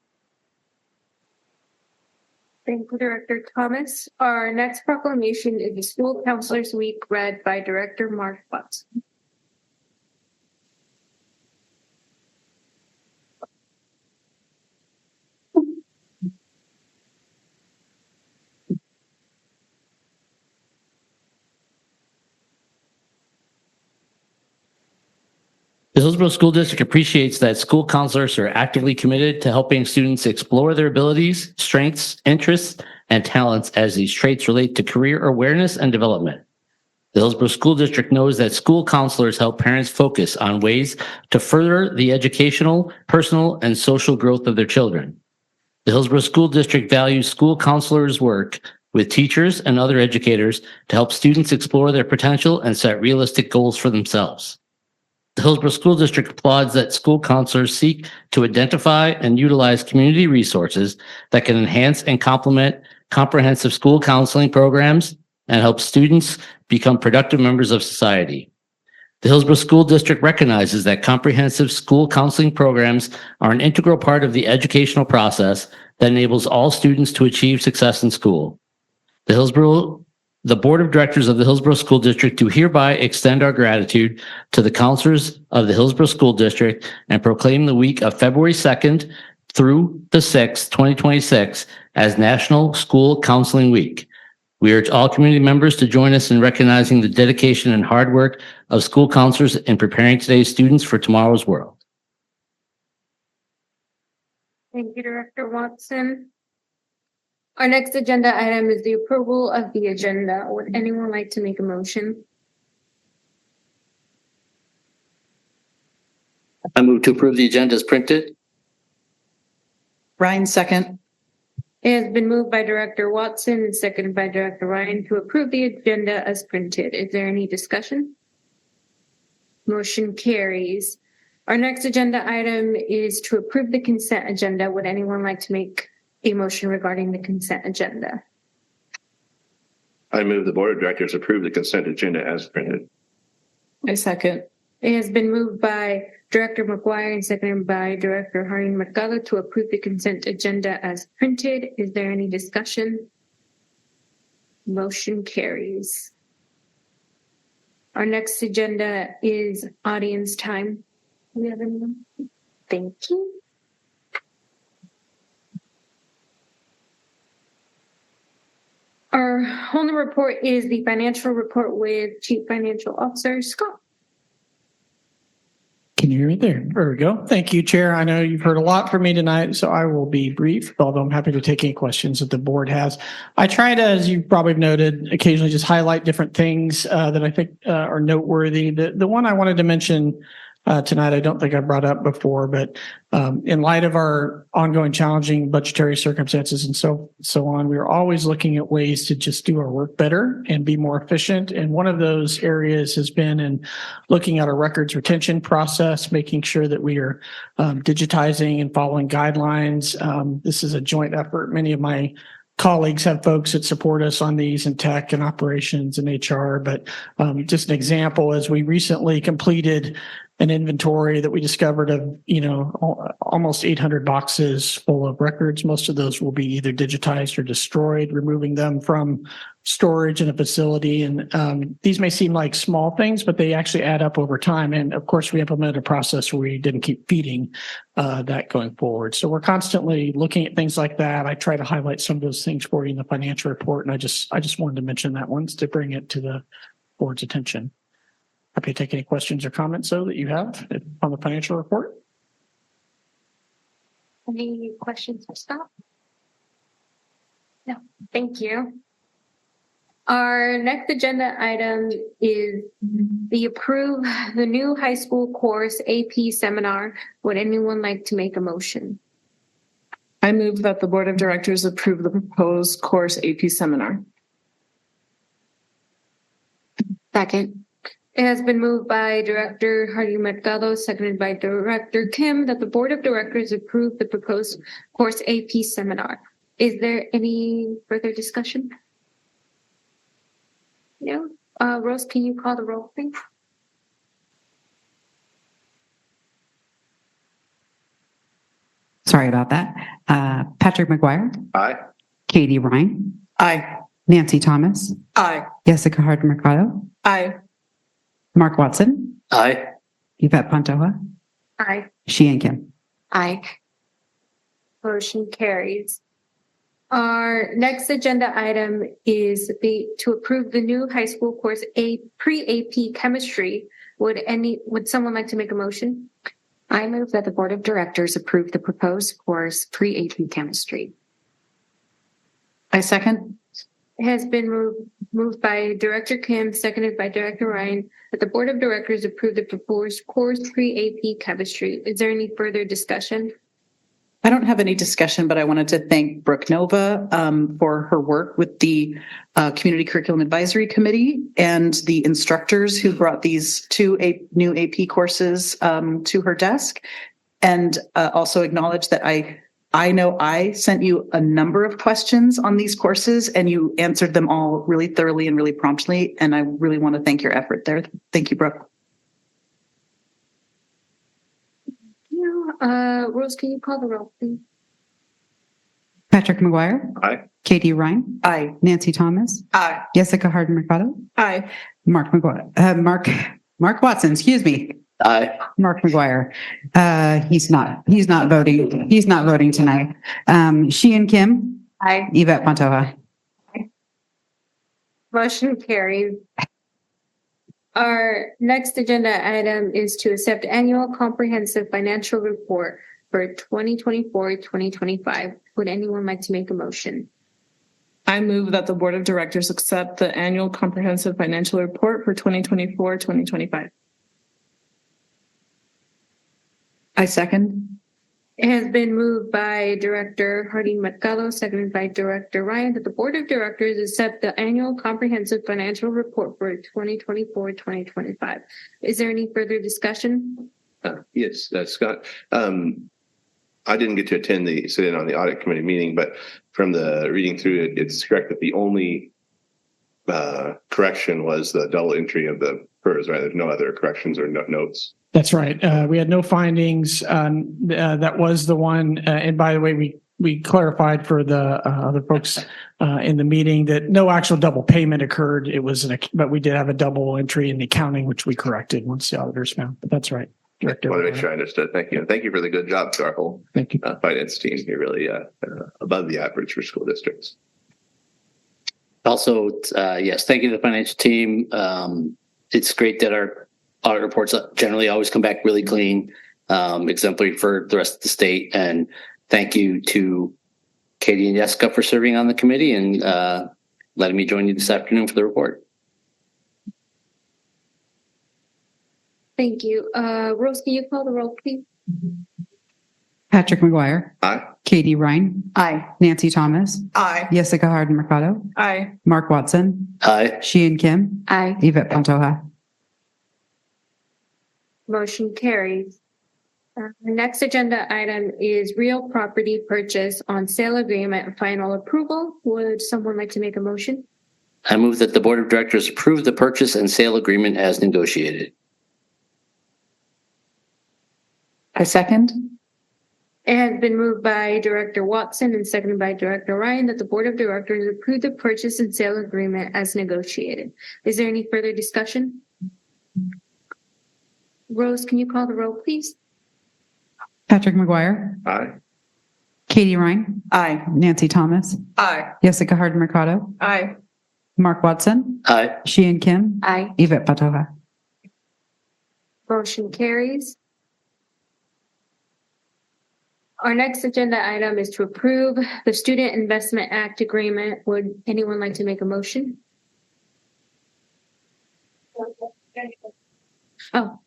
Thank you, Director Thomas. Our next proclamation is the School Counselors Week read by Director Mark Watson. The Hillsboro School District appreciates that school counselors are actively committed to helping students explore their abilities, strengths, interests, and talents as these traits relate to career awareness and development. The Hillsboro School District knows that school counselors help parents focus on ways to further the educational, personal, and social growth of their children. The Hillsboro School District values school counselors' work with teachers and other educators to help students explore their potential and set realistic goals for themselves. The Hillsboro School District applauds that school counselors seek to identify and utilize community resources that can enhance and complement comprehensive school counseling programs and help students become productive members of society. The Hillsboro School District recognizes that comprehensive school counseling programs are an integral part of the educational process that enables all students to achieve success in school. The Board of Directors of the Hillsboro School District do hereby extend our gratitude to the counselors of the Hillsboro School District and proclaim the week of February 2nd through the 6th, 2026 as National School Counseling Week. We urge all community members to join us in recognizing the dedication and hard work of school counselors in preparing today's students for tomorrow's world. Thank you, Director Watson. Our next agenda item is the approval of the agenda. Would anyone like to make a motion? I move to approve the agenda as printed. Ryan, second. It has been moved by Director Watson and seconded by Director Ryan to approve the agenda as printed. Is there any discussion? Motion carries. Our next agenda item is to approve the consent agenda. Would anyone like to make a motion regarding the consent agenda? I move the Board of Directors approve the consent agenda as printed. I second. It has been moved by Director McGuire and seconded by Director Harding Mercado to approve the consent agenda as printed. Is there any discussion? Motion carries. Our next agenda is audience time. Do we have anyone? Thank you. Our only report is the financial report with Chief Financial Officer Scott. Can you hear me there? There we go. Thank you, Chair. I know you've heard a lot from me tonight, so I will be brief, although I'm happy to take any questions that the board has. I try to, as you probably noted, occasionally just highlight different things that I think are noteworthy. The one I wanted to mention tonight, I don't think I brought up before, but in light of our ongoing challenging budgetary circumstances and so on, we are always looking at ways to just do our work better and be more efficient. And one of those areas has been in looking at our records retention process, making sure that we are digitizing and following guidelines. This is a joint effort. Many of my colleagues have folks that support us on these in tech and operations and HR, but just an example is we recently completed an inventory that we discovered of, almost 800 boxes full of records. Most of those will be either digitized or destroyed, removing them from storage in a facility. And these may seem like small things, but they actually add up over time. And of course, we implemented a process where we didn't keep feeding that going forward. So we're constantly looking at things like that. I try to highlight some of those things for you in the financial report. And I just wanted to mention that once to bring it to the board's attention. Happy to take any questions or comments, though, that you have on the financial report. Any questions for Scott? No, thank you. Our next agenda item is the new high school course AP seminar. Would anyone like to make a motion? I move that the Board of Directors approve the proposed course AP seminar. Second. It has been moved by Director Harding Mercado, seconded by Director Kim, that the Board of Directors approve the proposed course AP seminar. Is there any further discussion? No? Rose, can you call the roll, please? Sorry about that. Patrick McGuire. Aye. Katie Ryan. Aye. Nancy Thomas. Aye. Jessica Hardin Mercado. Aye. Mark Watson. Aye. Yvette Pantoja. Aye. Sheehan Kim. Aye. Motion carries. Our next agenda item is to approve the new high school course pre-AP chemistry. Would someone like to make a motion? I move that the Board of Directors approve the proposed course pre-AP chemistry. I second. It has been moved by Director Kim, seconded by Director Ryan, that the Board of Directors approve the proposed course pre-AP chemistry. Is there any further discussion? I don't have any discussion, but I wanted to thank Brooke Nova for her work with the Community Curriculum Advisory Committee and the instructors who brought these two new AP courses to her desk, and also acknowledge that I know I sent you a number of questions on these courses and you answered them all really thoroughly and really promptly. And I really want to thank your effort there. Thank you, Brooke. Rose, can you call the roll, please? Patrick McGuire. Aye. Katie Ryan. Aye. Nancy Thomas. Aye. Jessica Harden Mercado. Aye. Mark Watson, excuse me. Aye. Mark McGuire. He's not voting. He's not voting tonight. Sheehan Kim. Aye. Yvette Pantoja. Motion carries. Our next agenda item is to accept annual comprehensive financial report for 2024-2025. Would anyone like to make a motion? I move that the Board of Directors accept the annual comprehensive financial report for 2024-2025. I second. It has been moved by Director Harding Mercado, seconded by Director Ryan, that the Board of Directors accept the annual comprehensive financial report for 2024-2025. Is there any further discussion? Yes, Scott. I didn't get to sit in on the audit committee meeting, but from the reading through it, it's correct that the only correction was the double entry of the PERS, right? There's no other corrections or notes. That's right. We had no findings. That was the one. And by the way, we clarified for the other folks in the meeting that no actual double payment occurred. It was but we did have a double entry in the accounting, which we corrected once the auditors found. But that's right. Director. I want to make sure I understood. Thank you. And thank you for the good job to our whole finance team. You're really above the average for school districts. Also, yes, thank you to the financial team. It's great that our audit reports generally always come back really clean, exemplary for the rest of the state. And thank you to Katie and Jessica for serving on the committee and letting me join you this afternoon for the report. Thank you. Rose, can you call the roll, please? Patrick McGuire. Aye. Katie Ryan. Aye. Nancy Thomas. Aye. Jessica Harden Mercado. Aye. Mark Watson. Aye. Sheehan Kim. Aye. Yvette Pantoja. Motion carries. The next agenda item is real property purchase on sale agreement and final approval. Would someone like to make a motion? I move that the Board of Directors approve the purchase and sale agreement as negotiated. I second. It has been moved by Director Watson and seconded by Director Ryan that the Board of Directors approve the purchase and sale agreement as negotiated. Is there any further discussion? Rose, can you call the roll, please? Patrick McGuire. Aye. Katie Ryan. Aye. Nancy Thomas. Aye. Jessica Harden Mercado. Aye. Mark Watson. Aye. Sheehan Kim. Aye. Yvette Pantoja. Motion carries. Our next agenda item is to approve the Student Investment Act agreement. Would anyone like to make a motion? Oh,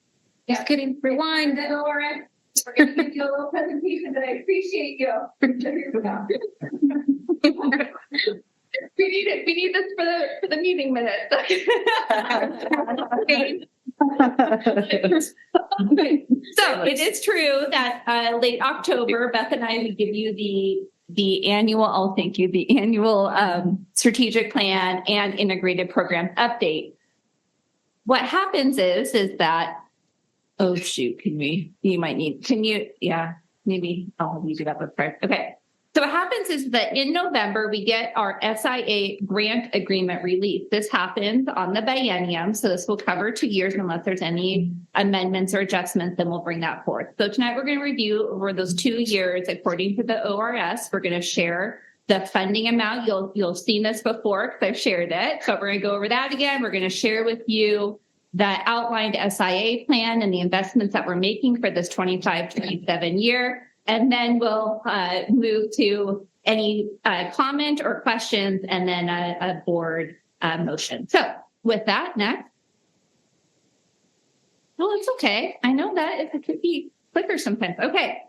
just kidding. Rewind. Lauren. We're going to do a little presentation, but I appreciate you. We need this for the meeting minutes. So it is true that late October, Beth and I would give you the annual, the annual strategic plan and integrated program update. What happens is that, oh shoot, maybe I'll have you do that with prayer. Okay. So what happens is that in November, we get our SIA grant agreement release. This happens on the biennium. So this will cover 2 years unless there's any amendments or adjustments, then we'll bring that forth. So tonight we're going to review over those 2 years, according to the ORS. We're going to share the funding amount. You'll have seen this before because I've shared it. So we're going to go over that again. We're going to share with you the outlined SIA plan and the investments that we're making for this 25-27 year. And then we'll move to any comment or questions and then a board motion. So with that, next. Oh, it's okay. I know that it could be quicker sometimes. Okay.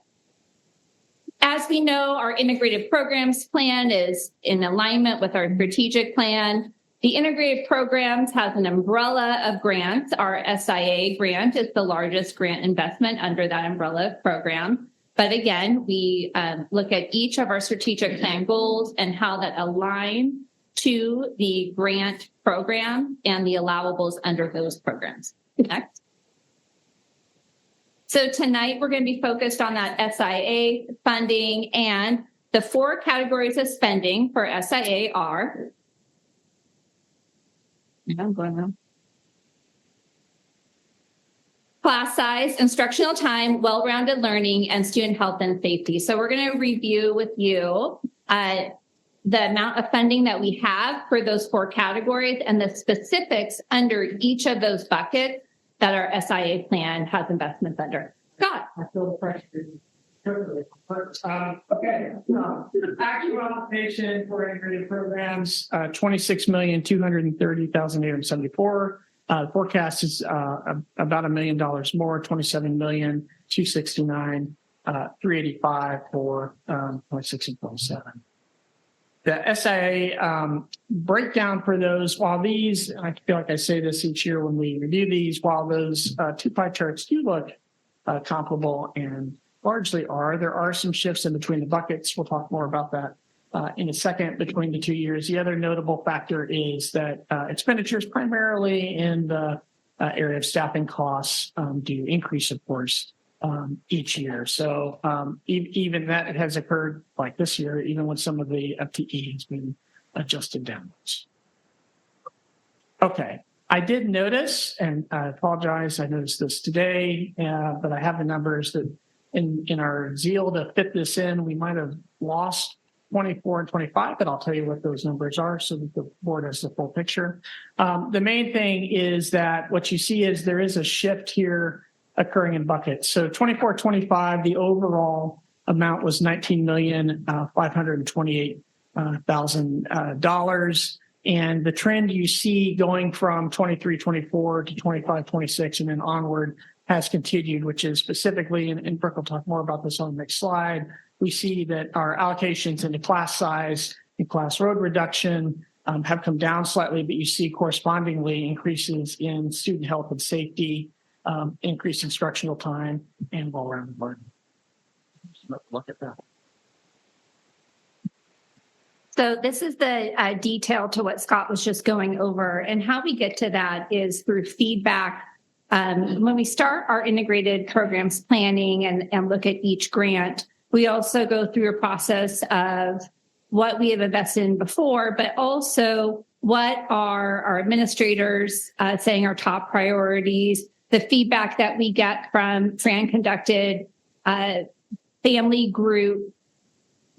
As we know, our integrated programs plan is in alignment with our strategic plan. The integrated programs has an umbrella of grants. Our SIA grant is the largest grant investment under that umbrella program. But again, we look at each of our strategic plan goals and how that align to the grant program and the allowables under those programs. Next. So tonight we're going to be focused on that SIA funding, and the 4 categories of spending for SIA are class size, instructional time, well-rounded learning, and student health and safety. So we're going to review with you the amount of funding that we have for those 4 categories and the specifics under each of those buckets that our SIA plan has investments under. Scott. I feel the pressure. Okay. Actual allocation for integrated programs, $26,230,874. Forecast is about $1 million more, $27,269,385 for 26 and 27. The SIA breakdown for those, while these, and I feel like I say this each year when we review these, while those 2 pie charts do look comparable and largely are, there are some shifts in between the buckets. We'll talk more about that in a second between the 2 years. The other notable factor is that expenditures primarily in the area of staffing costs do increase, of course, each year. So even that has occurred like this year, even when some of the FTE has been adjusted downwards. Okay, I did notice, and I apologize, I noticed this today, but I have the numbers that in our zeal to fit this in, we might have lost 24 and 25, but I'll tell you what those numbers are so that the board has the full picture. The main thing is that what you see is there is a shift here occurring in buckets. So 24-25, the overall amount was $19,528,000. And the trend you see going from 23-24 to 25-26 and then onward has continued, which is specifically, and Brooke will talk more about this on the next slide, we see that our allocations into class size and class road reduction have come down slightly, but you see correspondingly increases in student health and safety, increased instructional time, and well-rounded learning. Let's look at that. So this is the detail to what Scott was just going over, and how we get to that is through feedback. When we start our integrated programs planning and look at each grant, we also go through a process of what we have invested in before, but also what are our administrators saying are top priorities, the feedback that we get from Fran-conducted family group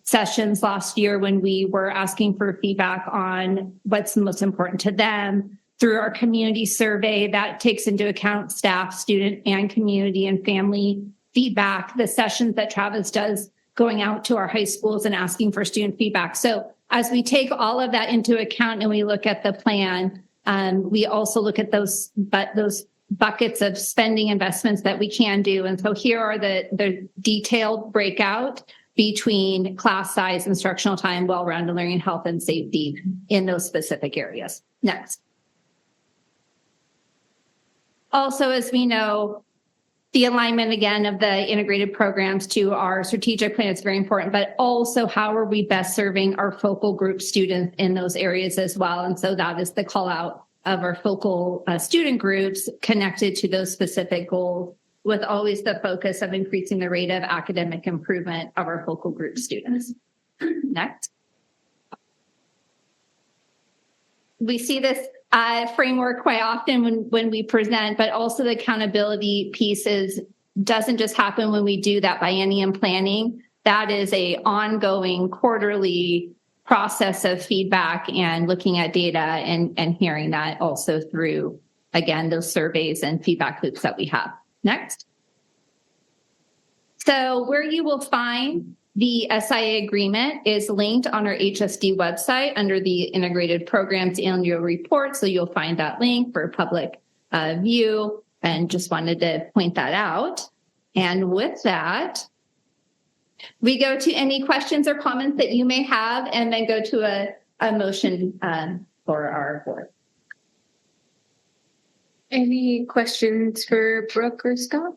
sessions last year when we were asking for feedback on what's the most important to them, through our community survey that takes into account staff, student, and community and family feedback, the sessions that Travis does going out to our high schools and asking for student feedback. So as we take all of that into account and we look at the plan, we also look at those buckets of spending investments that we can do. And so here are the detailed breakout between class size, instructional time, well-rounded learning, health, and safety in those specific areas. Next. Also, as we know, the alignment, again, of the integrated programs to our strategic plan is very important, but also how are we best serving our focal group students in those areas as well? And so that is the call out of our focal student groups connected to those specific goals, with always the focus of increasing the rate of academic improvement of our focal group students. Next. We see this framework quite often when we present, but also the accountability pieces doesn't just happen when we do that biennium planning. That is a ongoing quarterly process of feedback and looking at data and hearing that also through again, those surveys and feedback loops that we have. Next. So where you will find the SIA agreement is linked on our HSD website under the Integrated Programs Annual Report. So you'll find that link for public view, and just wanted to point that out. And with that, we go to any questions or comments that you may have, and then go to a motion for our board. Any questions for Brooke or Scott?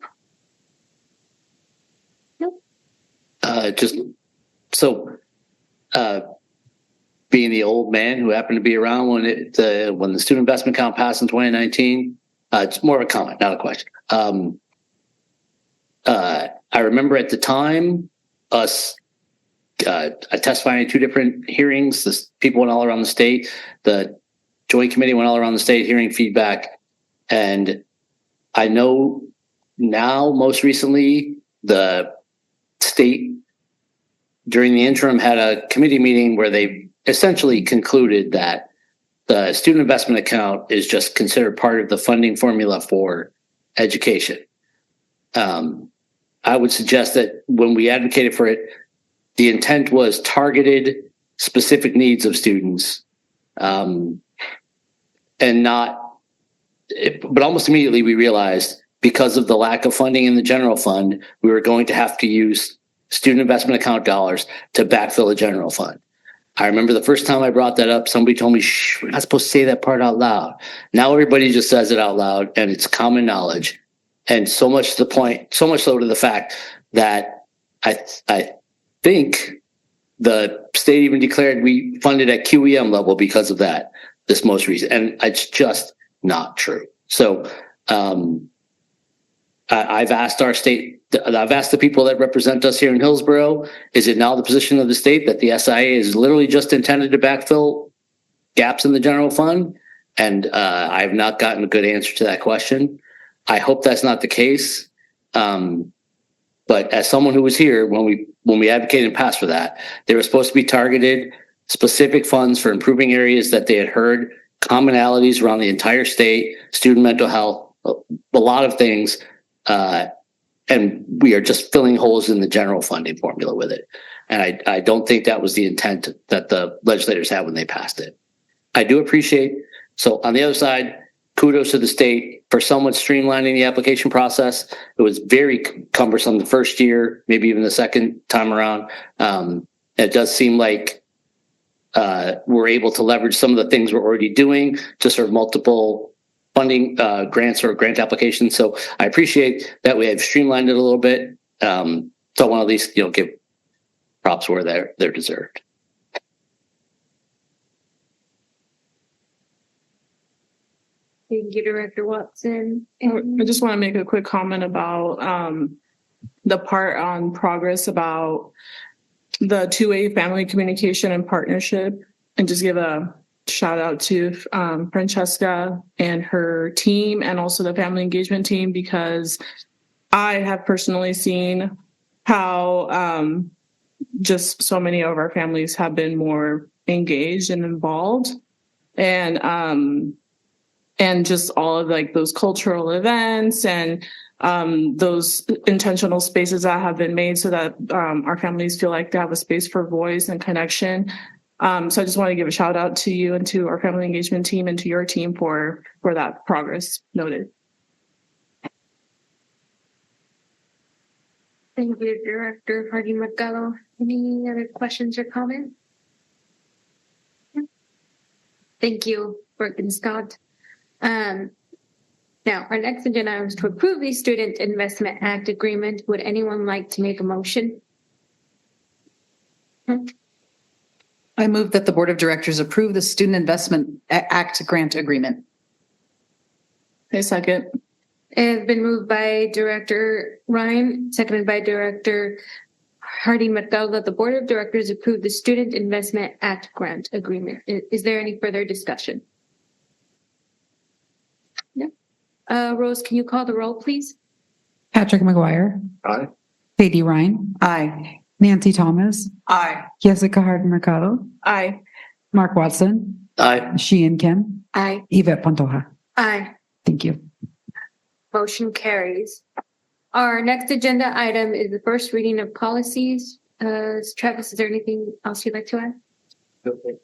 Nope. Being the old man who happened to be around when the student investment account passed in 2019, it's more of a comment, not a question. I remember at the time us testifying in two different hearings. People went all around the state. The Joint Committee went all around the state hearing feedback. And I know now, most recently, the state, during the interim, had a committee meeting where they essentially concluded that the student investment account is just considered part of the funding formula for education. I would suggest that when we advocated for it, the intent was targeted specific needs of students, and not. But almost immediately we realized, because of the lack of funding in the general fund, we were going to have to use student investment account dollars to backfill the general fund. I remember the first time I brought that up, somebody told me, shh, we're not supposed to say that part out loud. Now everybody just says it out loud, and it's common knowledge. And so much to the point, so much so to the fact that I think the state even declared we funded at QEM level because of that, this most recent, and it's just not true. So I've asked our state, I've asked the people that represent us here in Hillsboro, is it now the position of the state that the SIA is literally just intended to backfill gaps in the general fund? And I have not gotten a good answer to that question. I hope that's not the case. But as someone who was here when we advocated and passed for that, they were supposed to be targeted specific funds for improving areas that they had heard commonalities around the entire state, student mental health, a lot of things. And we are just filling holes in the general funding formula with it. And I don't think that was the intent that the legislators had when they passed it. I do appreciate, so on the other side, kudos to the state for somewhat streamlining the application process. It was very cumbersome the first year, maybe even the second time around. It does seem like we're able to leverage some of the things we're already doing to serve multiple funding grants or grant applications. So I appreciate that we have streamlined it a little bit. So I want to at least give props where they're deserved. Thank you, Director Watson. I just want to make a quick comment about the part on progress about the two-way family communication and partnership, and just give a shout out to Francesca and her team, and also the family engagement team, because I have personally seen how just so many of our families have been more engaged and involved, and just all of like those cultural events and those intentional spaces that have been made so that our families feel like they have a space for voice and connection. So I just want to give a shout out to you and to our family engagement team and to your team for that progress noted. Thank you, Director Harding-Mercado. Any other questions or comments? Thank you, Brooke and Scott. Now, our next agenda item is to approve the Student Investment Act agreement. Would anyone like to make a motion? I move that the Board of Directors approve the Student Investment Act grant agreement. A second. It has been moved by Director Ryan, seconded by Director Harding-Mercado, that the Board of Directors approve the Student Investment Act grant agreement. Is there any further discussion? No. Rose, can you call the roll, please? Patrick McGuire. Aye. Katie Ryan. Aye. Nancy Thomas. Aye. Jessica Hardin-Mercado. Aye. Mark Watson. Aye. Sheehan Kim. Aye. Yvette Pantoja. Aye. Thank you. Motion carries. Our next agenda item is the first reading of policies. Travis, is there anything else you'd like to add? Okay.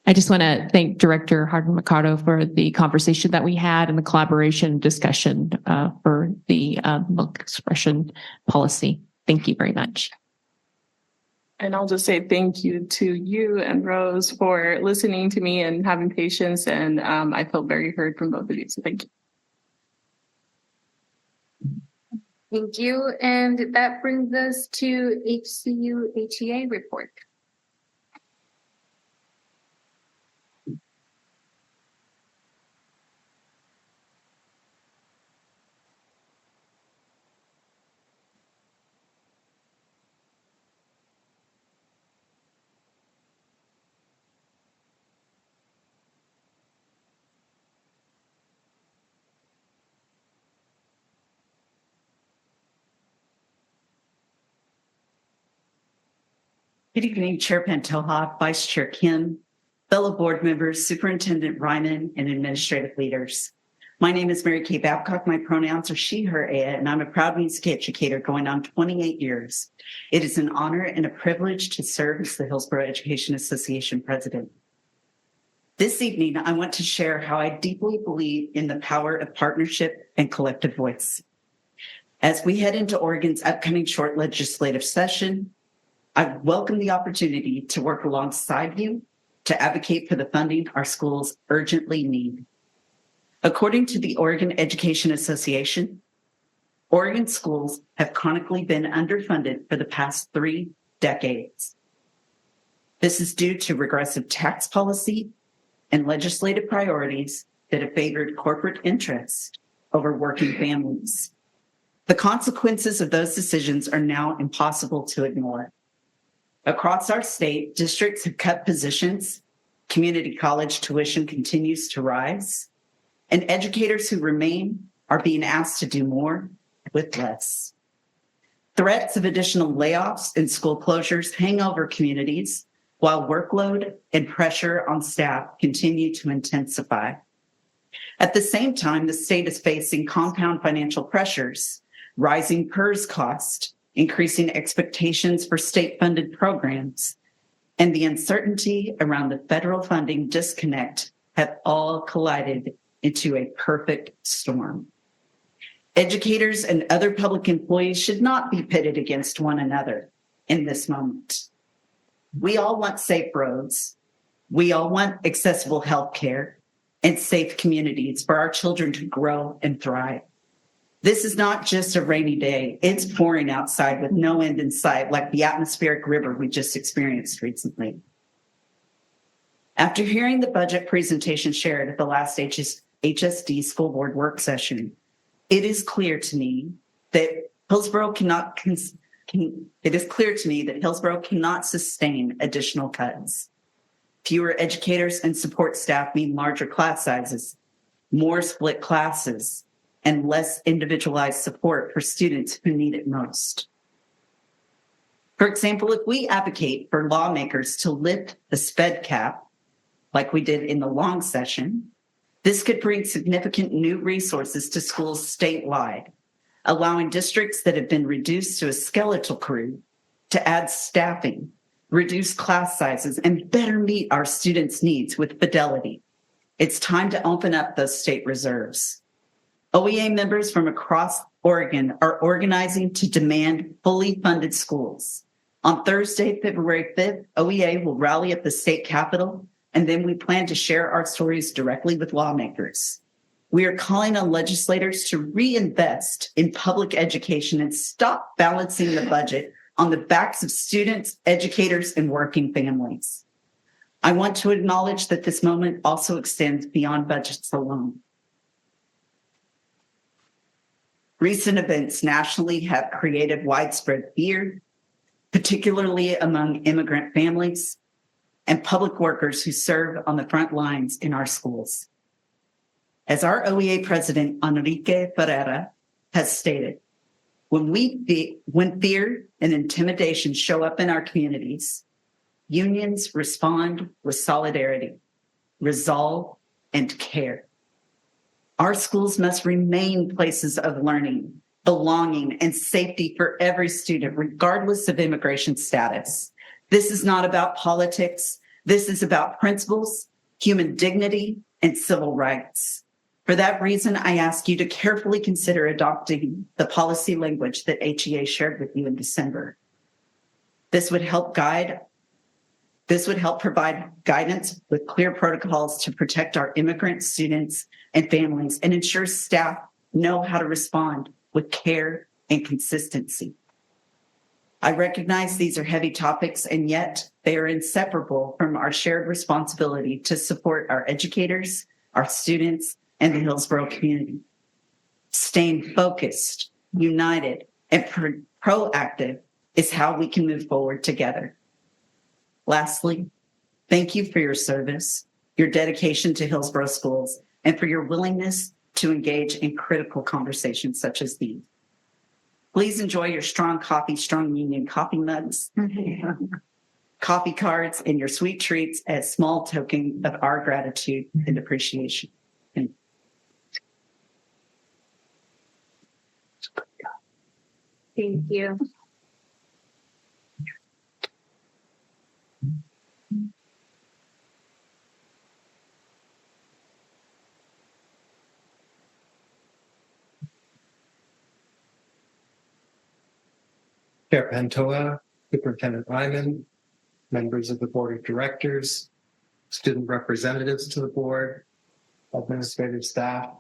I just want to thank Director Hardin Mercado for the conversation that we had and the collaboration discussion for the milk expression policy. Thank you very much. And I'll just say thank you to you and Rose for listening to me and having patience. And I felt very heard from both of you. So thank you. Thank you. And that brings us to HCU HEA report. Good evening, Chair Pantoja, Vice Chair Kim, fellow board members, Superintendent Ryman, and administrative leaders. My name is Mary Kay Babcock. My pronouns are she, her, and I'm a proud music educator going on 28 years. It is an honor and a privilege to serve as the Hillsboro Education Association president. This evening, I want to share how I deeply believe in the power of partnership and collective voice. As we head into Oregon's upcoming short legislative session, I welcome the opportunity to work alongside you to advocate for the funding our schools urgently need. According to the Oregon Education Association, Oregon schools have chronically been underfunded for the past 3 decades. This is due to regressive tax policy and legislative priorities that have favored corporate interests over working families. The consequences of those decisions are now impossible to ignore. Across our state, districts have cut positions, community college tuition continues to rise, and educators who remain are being asked to do more with less. Threats of additional layoffs and school closures hang over communities, while workload and pressure on staff continue to intensify. At the same time, the state is facing compound financial pressures, rising PERS cost, increasing expectations for state-funded programs, and the uncertainty around the federal funding disconnect have all collided into a perfect storm. Educators and other public employees should not be pitted against one another in this moment. We all want safe roads. We all want accessible health care and safe communities for our children to grow and thrive. This is not just a rainy day. It's pouring outside with no end in sight, like the atmospheric river we just experienced recently. After hearing the budget presentation shared at the last HSD school board work session, it is clear to me that Hillsboro cannot sustain additional cuts. Fewer educators and support staff mean larger class sizes, more split classes, and less individualized support for students who need it most. For example, if we advocate for lawmakers to lift the SPED cap, like we did in the long session, this could bring significant new resources to schools statewide, allowing districts that have been reduced to a skeletal crew to add staffing, reduce class sizes, and better meet our students' needs with fidelity. It's time to open up those state reserves. OEA members from across Oregon are organizing to demand fully funded schools. On Thursday, February 5th, OEA will rally at the state capitol, and then we plan to share our stories directly with lawmakers. We are calling on legislators to reinvest in public education and stop balancing the budget on the backs of students, educators, and working families. I want to acknowledge that this moment also extends beyond budgets alone. Recent events nationally have created widespread fear, particularly among immigrant families and public workers who serve on the front lines in our schools. As our OEA president, Enrique Ferreira, has stated, when fear and intimidation show up in our communities, unions respond with solidarity, resolve, and care. Our schools must remain places of learning, belonging, and safety for every student, regardless of immigration status. This is not about politics. This is about principles, human dignity, and civil rights. For that reason, I ask you to carefully consider adopting the policy language that HEA shared with you in December. This would help provide guidance with clear protocols to protect our immigrant students and families and ensure staff know how to respond with care and consistency. I recognize these are heavy topics, and yet they are inseparable from our shared responsibility to support our educators, our students, and the Hillsboro community. Staying focused, united, and proactive is how we can move forward together. Lastly, thank you for your service, your dedication to Hillsboro schools, and for your willingness to engage in critical conversations such as these. Please enjoy your Strong Union coffee mugs, coffee cards, and your sweet treats as small token of our gratitude and appreciation. Thank you. Chair Pantoa, Superintendent Ryman, members of the Board of Directors, student representatives to the board, administrative staff,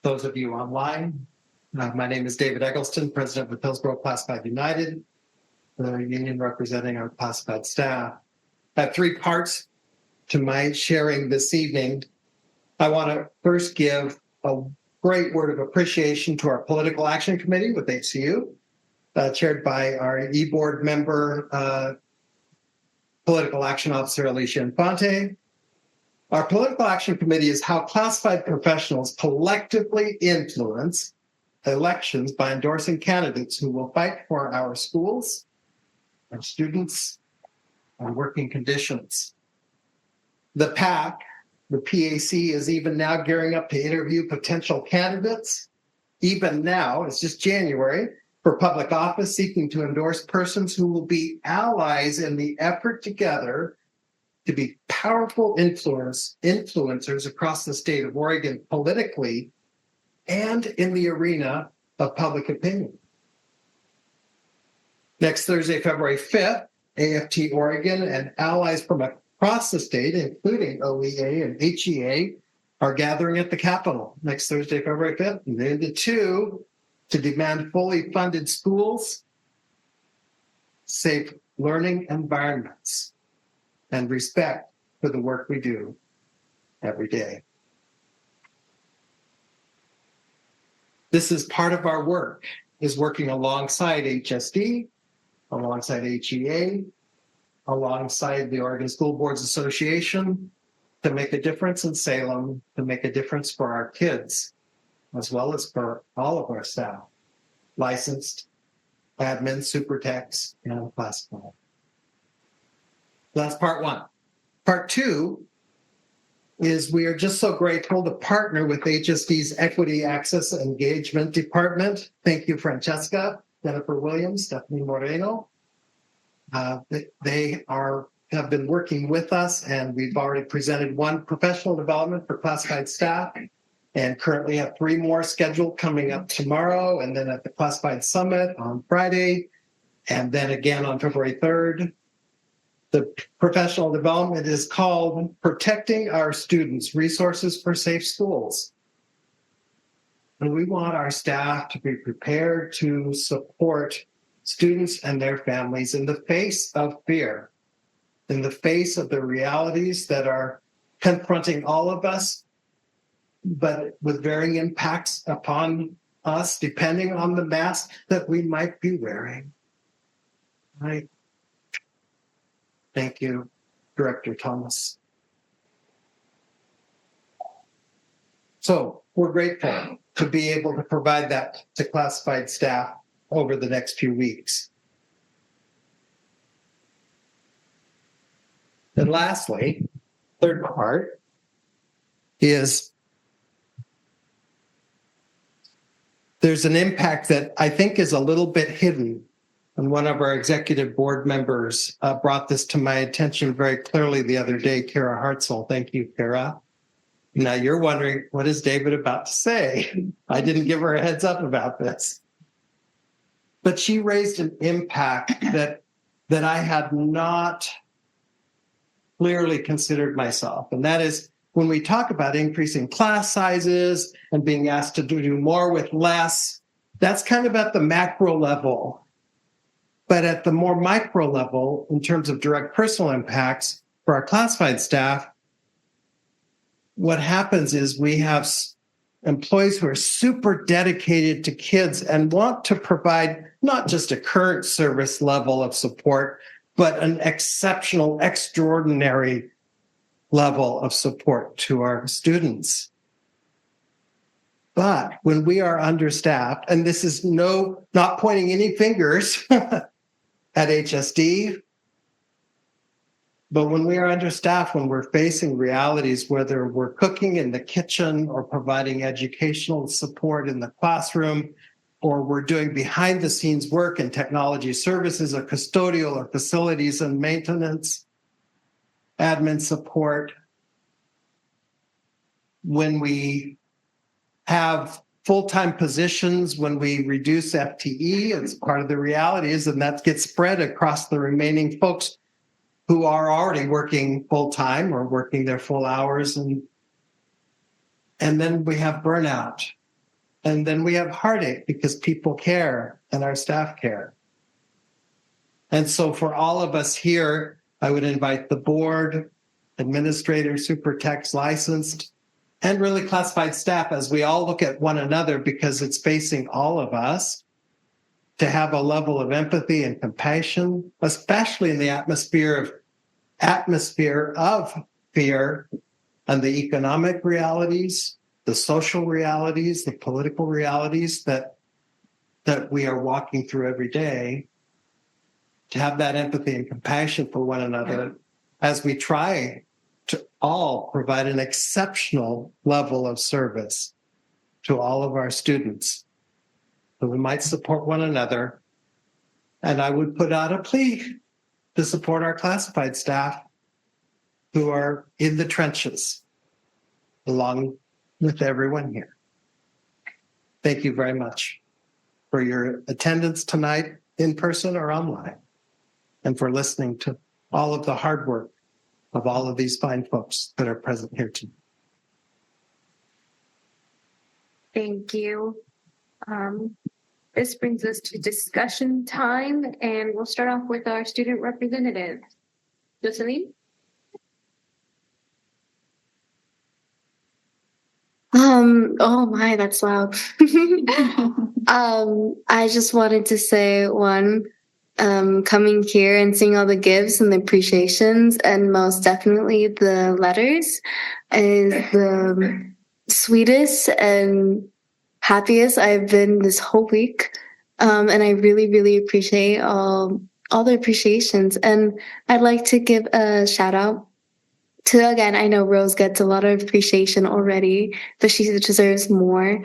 those of you online. My name is David Eggleston, President of Hillsboro Classified United, the union representing our classified staff. I have three parts to my sharing this evening. I want to first give a great word of appreciation to our Political Action Committee with HCU, chaired by our e-board member, Political Action Officer Alicia Infante. Our Political Action Committee is how classified professionals collectively influence elections by endorsing candidates who will fight for our schools, our students, and working conditions. The PAC, the PAC, is even now gearing up to interview potential candidates. Even now, it's just January, for public office, seeking to endorse persons who will be allies in the effort together to be powerful influencers across the state of Oregon politically and in the arena of public opinion. Next Thursday, February 5th, AFT Oregon and allies from across the state, including OEA and HEA, are gathering at the Capitol next Thursday, February 5th, and then the two to demand fully funded schools, safe learning environments, and respect for the work we do every day. This is part of our work, is working alongside HSD, alongside HEA, alongside the Oregon School Boards Association to make a difference in Salem, to make a difference for our kids, as well as for all of our staff, licensed, admin, super techs, and classified. That's part one. Part two is we are just so grateful to partner with HSD's Equity Access Engagement Department. Thank you, Francesca, Jennifer Williams, Stephanie Moreno. They have been working with us, and we've already presented one professional development for classified staff, and currently have three more scheduled coming up tomorrow, and then at the Classified Summit on Friday, and then again on February 3rd. The professional development is called Protecting Our Students, Resources for Safe Schools. And we want our staff to be prepared to support students and their families in the face of fear, in the face of the realities that are confronting all of us, but with varying impacts upon us, depending on the mask that we might be wearing. Right? Thank you, Director Thomas. So we're grateful to be able to provide that to classified staff over the next few weeks. And lastly, third part is there's an impact that I think is a little bit hidden. And one of our executive board members brought this to my attention very clearly the other day, Kara Hartzell. Thank you, Kara. Now you're wondering, what is David about to say? I didn't give her a heads up about this. But she raised an impact that I had not clearly considered myself. And that is when we talk about increasing class sizes and being asked to do more with less, that's kind of at the macro level. But at the more micro level, in terms of direct personal impacts for our classified staff, what happens is we have employees who are super dedicated to kids and want to provide not just a current service level of support, but an exceptional, extraordinary level of support to our students. But when we are understaffed, and this is not pointing any fingers at HSD, but when we are understaffed, when we're facing realities, whether we're cooking in the kitchen or providing educational support in the classroom, or we're doing behind the scenes work in technology services or custodial or facilities and maintenance, admin support, when we have full-time positions, when we reduce FTE, it's part of the reality is, and that gets spread across the remaining folks who are already working full-time or working their full hours. And then we have burnout. And then we have heartache because people care and our staff care. And so for all of us here, I would invite the board, administrators, super techs, licensed, and really classified staff as we all look at one another because it's facing all of us to have a level of empathy and compassion, especially in the atmosphere of fear and the economic realities, the social realities, the political realities that we are walking through every day, to have that empathy and compassion for one another as we try to all provide an exceptional level of service to all of our students. So we might support one another. And I would put out a plea to support our classified staff who are in the trenches, along with everyone here. Thank you very much for your attendance tonight, in person or online, and for listening to all of the hard work of all of these fine folks that are present here tonight. Thank you. This brings us to discussion time, and we'll start off with our student representative. Jocelyn? Oh my, that's loud. I just wanted to say coming here and seeing all the gifts and the appreciations, and most definitely the letters, is the sweetest and happiest I've been this whole week. And I really, really appreciate all the appreciations. And I'd like to give a shout out to, again, I know Rose gets a lot of appreciation already, but she deserves more.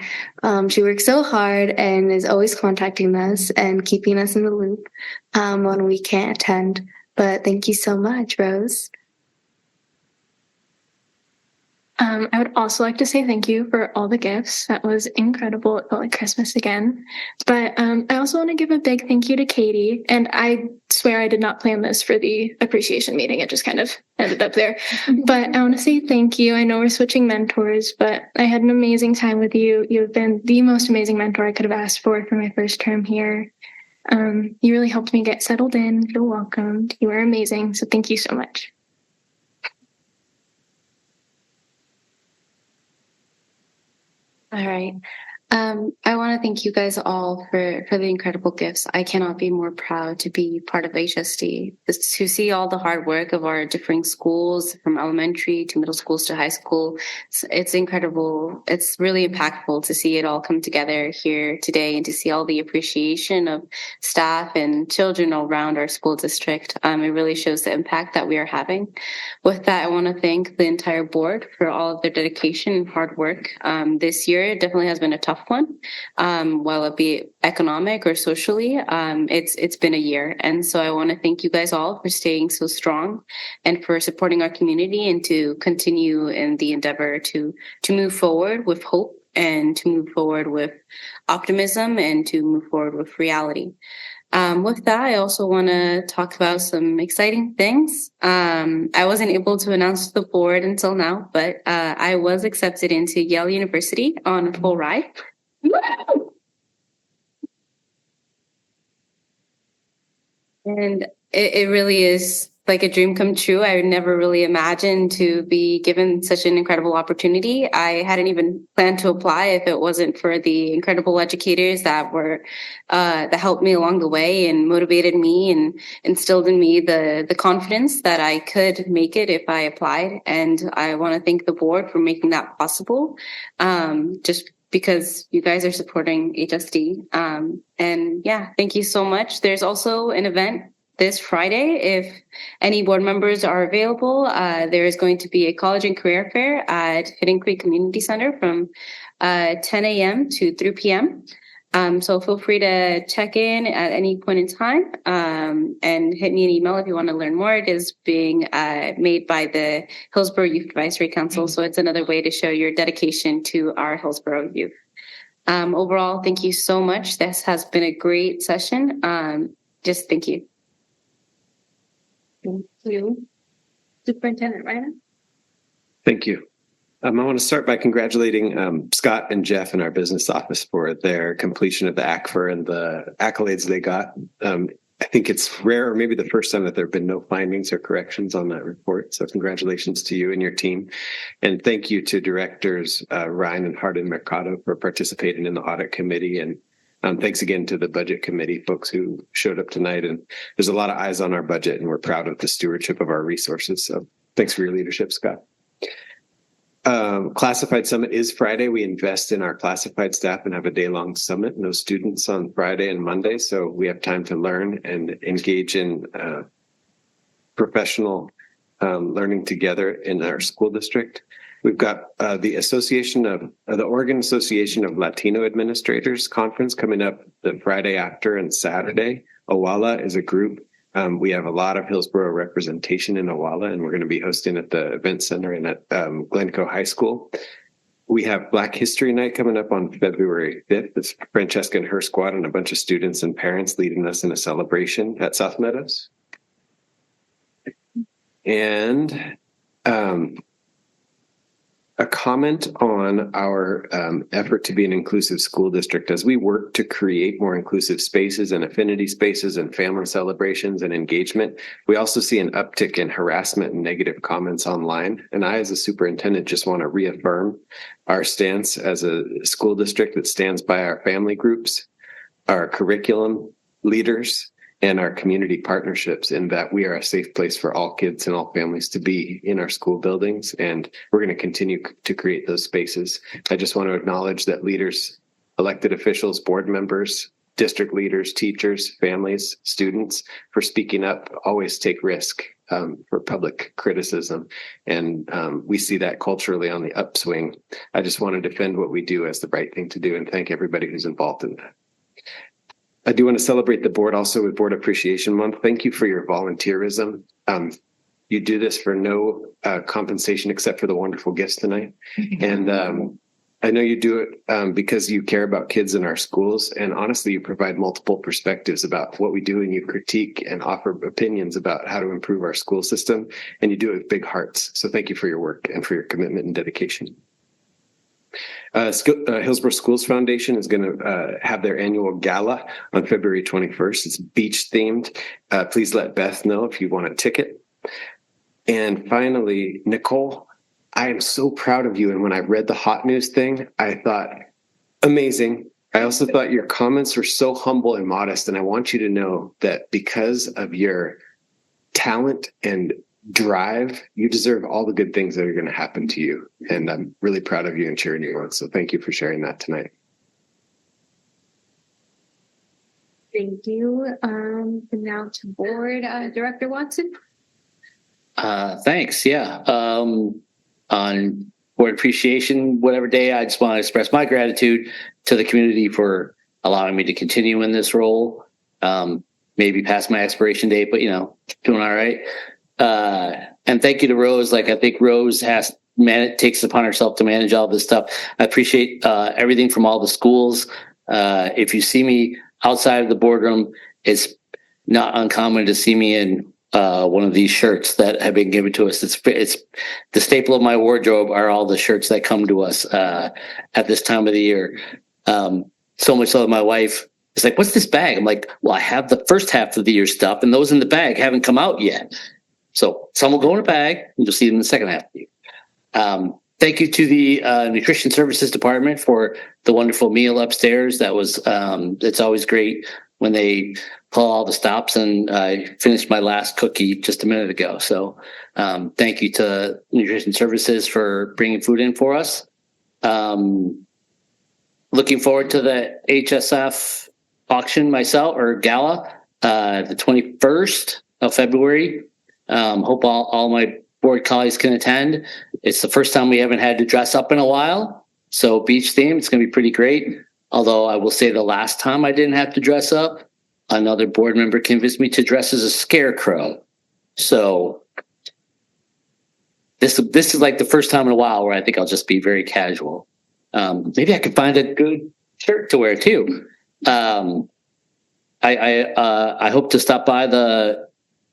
She works so hard and is always contacting us and keeping us in the loop when we can't attend. But thank you so much, Rose. I would also like to say thank you for all the gifts. That was incredible. It felt like Christmas again. But I also want to give a big thank you to Katie. And I swear I did not plan this for the appreciation meeting. It just kind of ended up there. But I want to say thank you. I know we're switching mentors, but I had an amazing time with you. You've been the most amazing mentor I could have asked for my first term here. You really helped me get settled in, feel welcomed. You are amazing. So thank you so much. All right. I want to thank you guys all for the incredible gifts. I cannot be more proud to be part of HSD. To see all the hard work of our differing schools, from elementary to middle schools to high school, it's incredible. It's really impactful to see it all come together here today and to see all the appreciation of staff and children all around our school district. It really shows the impact that we are having. With that, I want to thank the entire board for all of their dedication and hard work. This year it definitely has been a tough one, while it be economic or socially. It's been a year, and so I want to thank you guys all for staying so strong and for supporting our community and to continue in the endeavor to move forward with hope and to move forward with optimism and to move forward with reality. With that, I also want to talk about some exciting things. I wasn't able to announce to the board until now, but I was accepted into Yale University on a full ride. And it really is like a dream come true. I never really imagined to be given such an incredible opportunity. I hadn't even planned to apply if it wasn't for the incredible educators that were that helped me along the way and motivated me and instilled in me the confidence that I could make it if I applied. And I want to thank the board for making that possible. Just because you guys are supporting HSD. And yeah, thank you so much. There's also an event this Friday. If any board members are available, there is going to be a college and career fair at Hidden Creek Community Center from 10 a.m. to 3 p.m. So feel free to check in at any point in time and hit me an email if you want to learn more. It is being made by the Hillsboro Youth Advisory Council. So it's another way to show your dedication to our Hillsboro youth. Overall, thank you so much. This has been a great session. Just thank you. Thank you. Superintendent Ryan. Thank you. I want to start by congratulating Scott and Jeff in our business office for their completion of the ACFR and the accolades they got. I think it's rare, or maybe the first time, that there have been no findings or corrections on that report. So congratulations to you and your team. And thank you to directors Ryan and Hardin Mercado for participating in the audit committee. And thanks again to the budget committee folks who showed up tonight. And there's a lot of eyes on our budget, and we're proud of the stewardship of our resources. So thanks for your leadership, Scott. Classified Summit is Friday. We invest in our classified staff and have a day-long summit. No students on Friday and Monday, so we have time to learn and engage in professional learning together in our school district. We've got the Oregon Association of Latino Administrators Conference coming up the Friday after and Saturday. OWALA is a group. We have a lot of Hillsboro representation in OWALA, and we're going to be hosting at the event center and at Glencoe High School. We have Black History Night coming up on February 5th. It's Francesca and her squad and a bunch of students and parents leading us in a celebration at South Meadows. And a comment on our effort to be an inclusive school district. As we work to create more inclusive spaces and affinity spaces and family celebrations and engagement, we also see an uptick in harassment and negative comments online. And I, as a superintendent, just want to reaffirm our stance as a school district that stands by our family groups, our curriculum leaders, and our community partnerships, in that we are a safe place for all kids and all families to be in our school buildings. And we're going to continue to create those spaces. I just want to acknowledge that leaders, elected officials, board members, district leaders, teachers, families, students, for speaking up, always take risk for public criticism. And we see that culturally on the upswing. I just want to defend what we do as the right thing to do and thank everybody who's involved in that. I do want to celebrate the board also with Board Appreciation Month. Thank you for your volunteerism. You do this for no compensation except for the wonderful gifts tonight. And I know you do it because you care about kids in our schools. And honestly, you provide multiple perspectives about what we do, and you critique and offer opinions about how to improve our school system. And you do it with big hearts. So thank you for your work and for your commitment and dedication. Hillsboro Schools Foundation is going to have their annual gala on February 21st. It's beach themed. Please let Beth know if you want a ticket. And finally, Nicole, I am so proud of you. And when I read the hot news thing, I thought, amazing. I also thought your comments were so humble and modest, and I want you to know that because of your talent and drive, you deserve all the good things that are going to happen to you. And I'm really proud of you and cheering you on. So thank you for sharing that tonight. Thank you. And now to board, Director Watson. Thanks. Yeah. On board appreciation, whatever day, I just want to express my gratitude to the community for allowing me to continue in this role. Maybe past my expiration date, but doing all right. And thank you to Rose. I think Rose takes it upon herself to manage all this stuff. I appreciate everything from all the schools. If you see me outside of the boardroom, it's not uncommon to see me in one of these shirts that have been given to us. It's the staple of my wardrobe are all the shirts that come to us at this time of the year. So much so that my wife is like, "What's this bag?" I'm like, "Well, I have the first half of the year stuff, and those in the bag haven't come out yet. So some will go in a bag, and you'll see them in the second half of the year." Thank you to the Nutrition Services Department for the wonderful meal upstairs. That was it's always great when they call all the stops, and I finished my last cookie just a minute ago. So thank you to Nutrition Services for bringing food in for us. Looking forward to the HSF auction myself, or gala, the 21st of February. Hope all my board colleagues can attend. It's the first time we haven't had to dress up in a while. So beach theme, it's going to be pretty great. Although I will say the last time I didn't have to dress up, another board member convinced me to dress as a scarecrow. So this is like the first time in a while where I think I'll just be very casual. Maybe I could find a good shirt to wear too. I hope to stop by the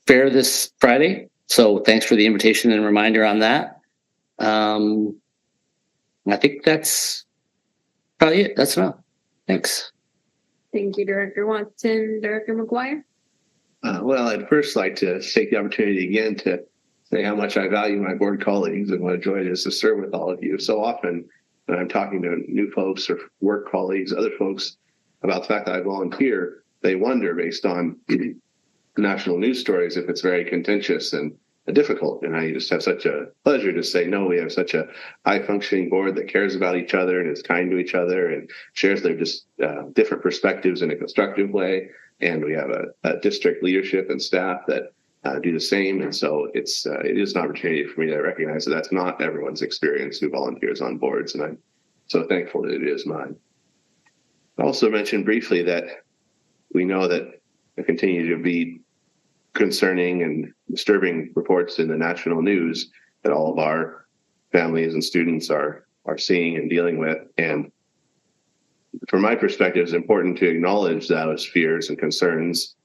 fair this Friday. So thanks for the invitation and reminder on that. I think that's probably it. That's enough. Thanks. Thank you, Director Watson. Director McGuire. Well, I'd first like to take the opportunity again to say how much I value my board colleagues and what a joy it is to serve with all of you. So often when I'm talking to new folks or work colleagues, other folks, about the fact that I volunteer, they wonder, based on national news stories, if it's very contentious and difficult. And I just have such a pleasure to say, no, we have such a high-functioning board that cares about each other and is kind to each other and shares their just different perspectives in a constructive way. And we have a district leadership and staff that do the same. And so it is an opportunity for me to recognize that that's not everyone's experience who volunteers on boards. And I'm so thankful that it is mine. I also mentioned briefly that we know that there continue to be concerning and disturbing reports in the national news that all of our families and students are seeing and dealing with. And from my perspective, it's important to acknowledge those fears and concerns,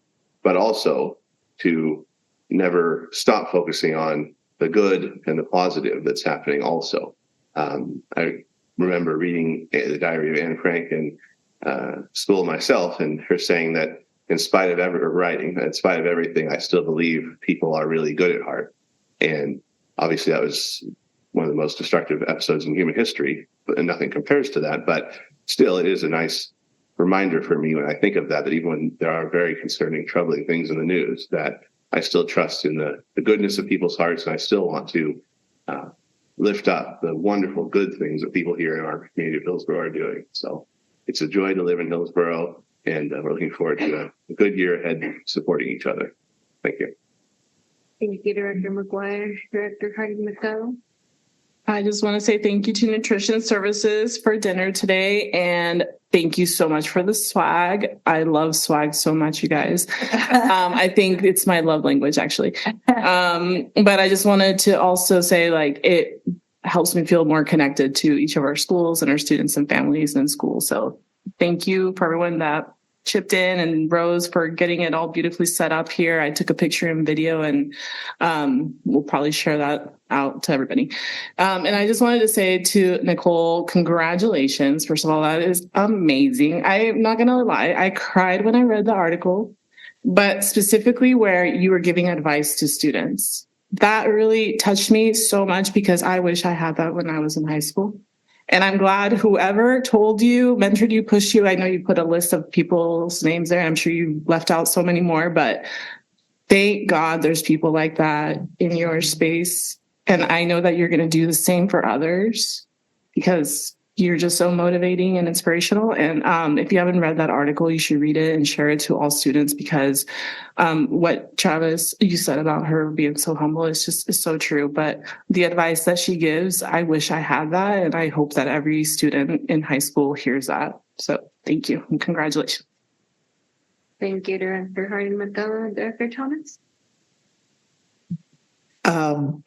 but also to never stop focusing on the good and the positive that's happening also. I remember reading the diary of Anne Frank in school myself, and her saying that in spite of everything, I still believe people are really good at heart. And obviously that was one of the most destructive episodes in human history, and nothing compares to that. But still, it is a nice reminder for me when I think of that even when there are very concerning, troubling things in the news, that I still trust in the goodness of people's hearts, and I still want to lift up the wonderful, good things that people here in our community of Hillsboro are doing. So it's a joy to live in Hillsboro, and we're looking forward to a good year ahead supporting each other. Thank you. Thank you, Director McGuire. Director Harding-McCall. I just want to say thank you to Nutrition Services for dinner today, and thank you so much for the swag. I love swag so much, you guys. I think it's my love language, actually. But I just wanted to also say, it helps me feel more connected to each of our schools and our students and families in school. So thank you for everyone that chipped in, and Rose for getting it all beautifully set up here. I took a picture and video, and we'll probably share that out to everybody. And I just wanted to say to Nicole, congratulations. First of all, that is amazing. I'm not going to lie. I cried when I read the article, but specifically where you were giving advice to students. That really touched me so much, because I wish I had that when I was in high school. And I'm glad whoever told you, mentored you, pushed you. I know you put a list of people's names there. I'm sure you left out so many more, but thank God there's people like that in your space. And I know that you're going to do the same for others because you're just so motivating and inspirational. And if you haven't read that article, you should read it and share it to all students because what Travis, you said about her being so humble is so true. But the advice that she gives, I wish I had that. And I hope that every student in high school hears that. So thank you and congratulations. Thank you, Director Harding-McDonough. Director Thomas? I'm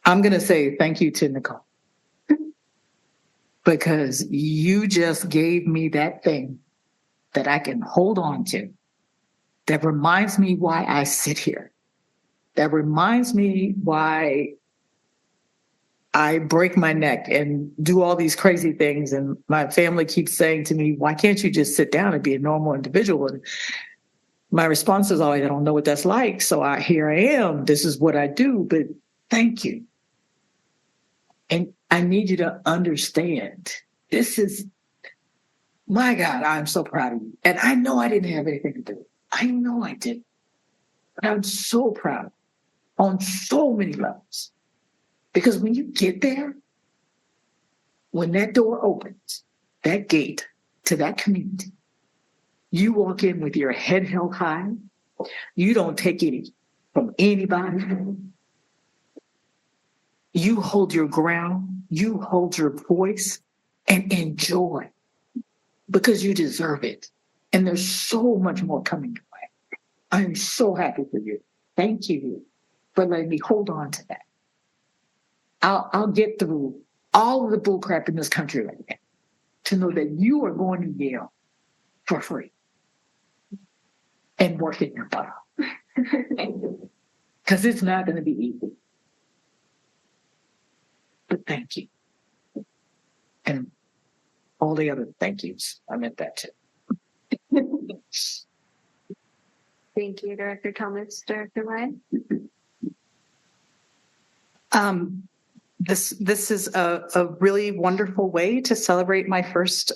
going to say thank you to Nicole because you just gave me that thing that I can hold on to that reminds me why I sit here, that reminds me why I break my neck and do all these crazy things. And my family keeps saying to me, why can't you just sit down and be a normal individual? And my response is always, I don't know what that's like. So here I am. This is what I do, but thank you. And I need you to understand, this is, my God, I'm so proud of you. And I know I didn't have anything to do. I know I didn't. But I'm so proud on so many levels. Because when you get there, when that door opens, that gate to that community, you walk in with your head held high. You don't take any from anybody. You hold your ground, you hold your voice and enjoy because you deserve it. And there's so much more coming your way. I am so happy for you. Thank you for letting me hold on to that. I'll get through all of the bull crap in this country right now to know that you are going to Yale for free and working your butt off. Because it's not going to be easy. But thank you. And all the other thank yous. I meant that too. Thank you, Director Thomas. Director Ryan? This is a really wonderful way to celebrate my first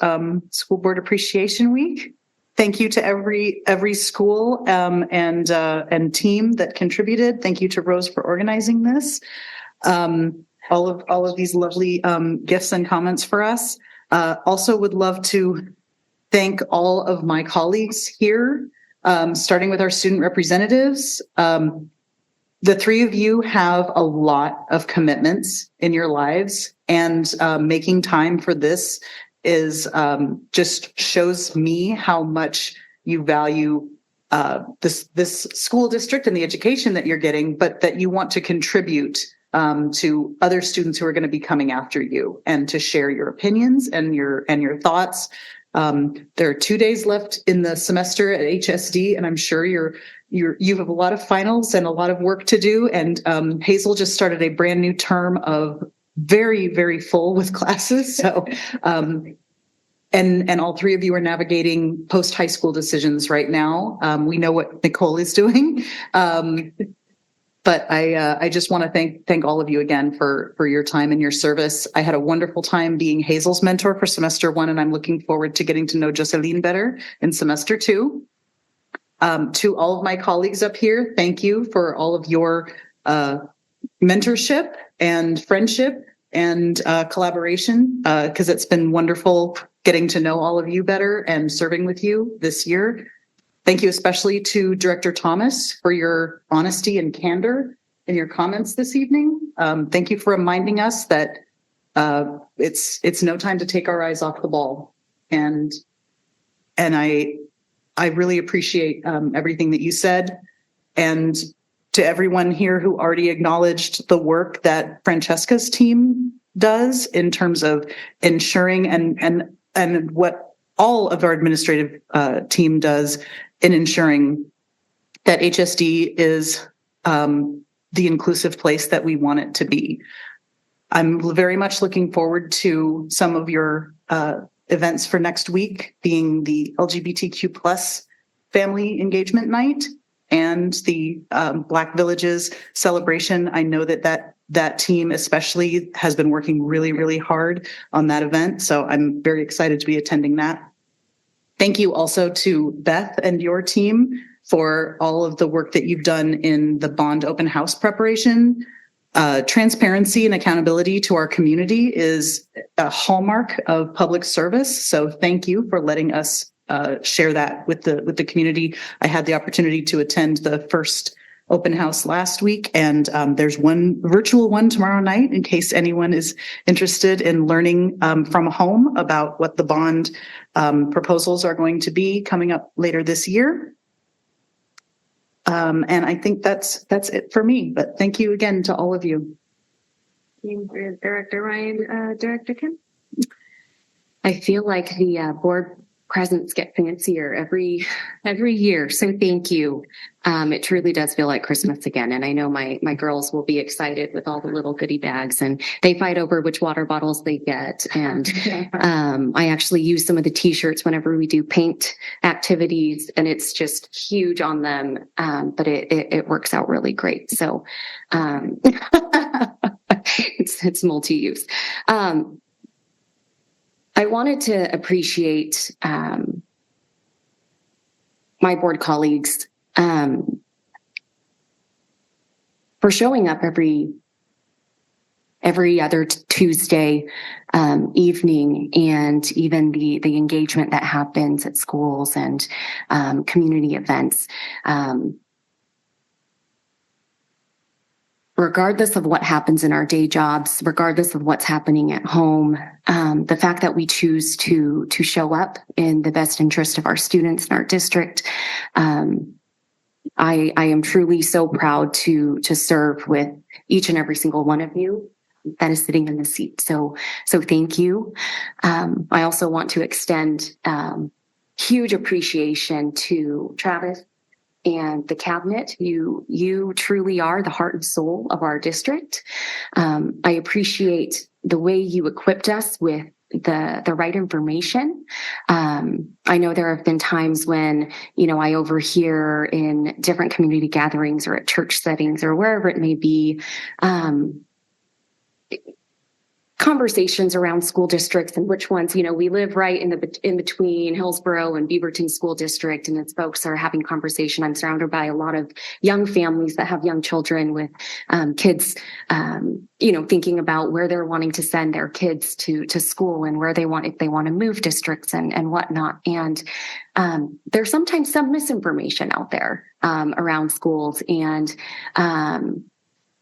School Board Appreciation Week. Thank you to every school and team that contributed. Thank you to Rose for organizing this. All of these lovely gifts and comments for us. Also would love to thank all of my colleagues here, starting with our student representatives. The three of you have a lot of commitments in your lives, and making time for this is just shows me how much you value this school district and the education that you're getting, but that you want to contribute to other students who are going to be coming after you and to share your opinions and your thoughts. There are 2 days left in the semester at HSD, and I'm sure you have a lot of finals and a lot of work to do. And Hazel just started a brand new term of very, very full with classes. So, and all three of you are navigating post-high school decisions right now. We know what Nicole is doing. But I just want to thank all of you again for your time and your service. I had a wonderful time being Hazel's mentor for semester 1, and I'm looking forward to getting to know Jocelyn better in semester 2. To all of my colleagues up here, thank you for all of your mentorship and friendship and collaboration, because it's been wonderful getting to know all of you better and serving with you this year. Thank you especially to Director Thomas for your honesty and candor in your comments this evening. Thank you for reminding us that it's no time to take our eyes off the ball. And I really appreciate everything that you said. And to everyone here who already acknowledged the work that Francesca's team does in terms of ensuring and what all of our administrative team does in ensuring that HSD is the inclusive place that we want it to be. I'm very much looking forward to some of your events for next week, being the LGBTQ+ family engagement night and the Black Villages celebration. I know that team especially has been working really, really hard on that event. So I'm very excited to be attending that. Thank you also to Beth and your team for all of the work that you've done in the bond open house preparation. Transparency and accountability to our community is a hallmark of public service. So thank you for letting us share that with the community. I had the opportunity to attend the first open house last week, and there's one virtual one tomorrow night in case anyone is interested in learning from home about what the bond proposals are going to be coming up later this year. And I think that's it for me, but thank you again to all of you. Thank you, Director Ryan. Director Kim? I feel like the board presents get fancier every year, so thank you. It truly does feel like Christmas again, and I know my girls will be excited with all the little goodie bags, and they fight over which water bottles they get. And I actually use some of the t-shirts whenever we do paint activities, and it's just huge on them, but it works out really great. So it's multi-use. I wanted to appreciate my board colleagues for showing up every other Tuesday evening, and even the engagement that happens at schools and community events. Regardless of what happens in our day jobs, regardless of what's happening at home, the fact that we choose to show up in the best interest of our students in our district, I am truly so proud to serve with each and every single one of you that is sitting in the seat. So thank you. I also want to extend huge appreciation to Travis and the cabinet. You truly are the heart and soul of our district. I appreciate the way you equipped us with the right information. I know there have been times when, I overhear in different community gatherings or at church settings or wherever it may be, conversations around school districts and which ones, we live right in between Hillsboro and Beaverton School District, and as folks are having conversation, I'm surrounded by a lot of young families that have young children with kids, thinking about where they're wanting to send their kids to school and if they want to move districts and whatnot. And there's sometimes some misinformation out there around schools, and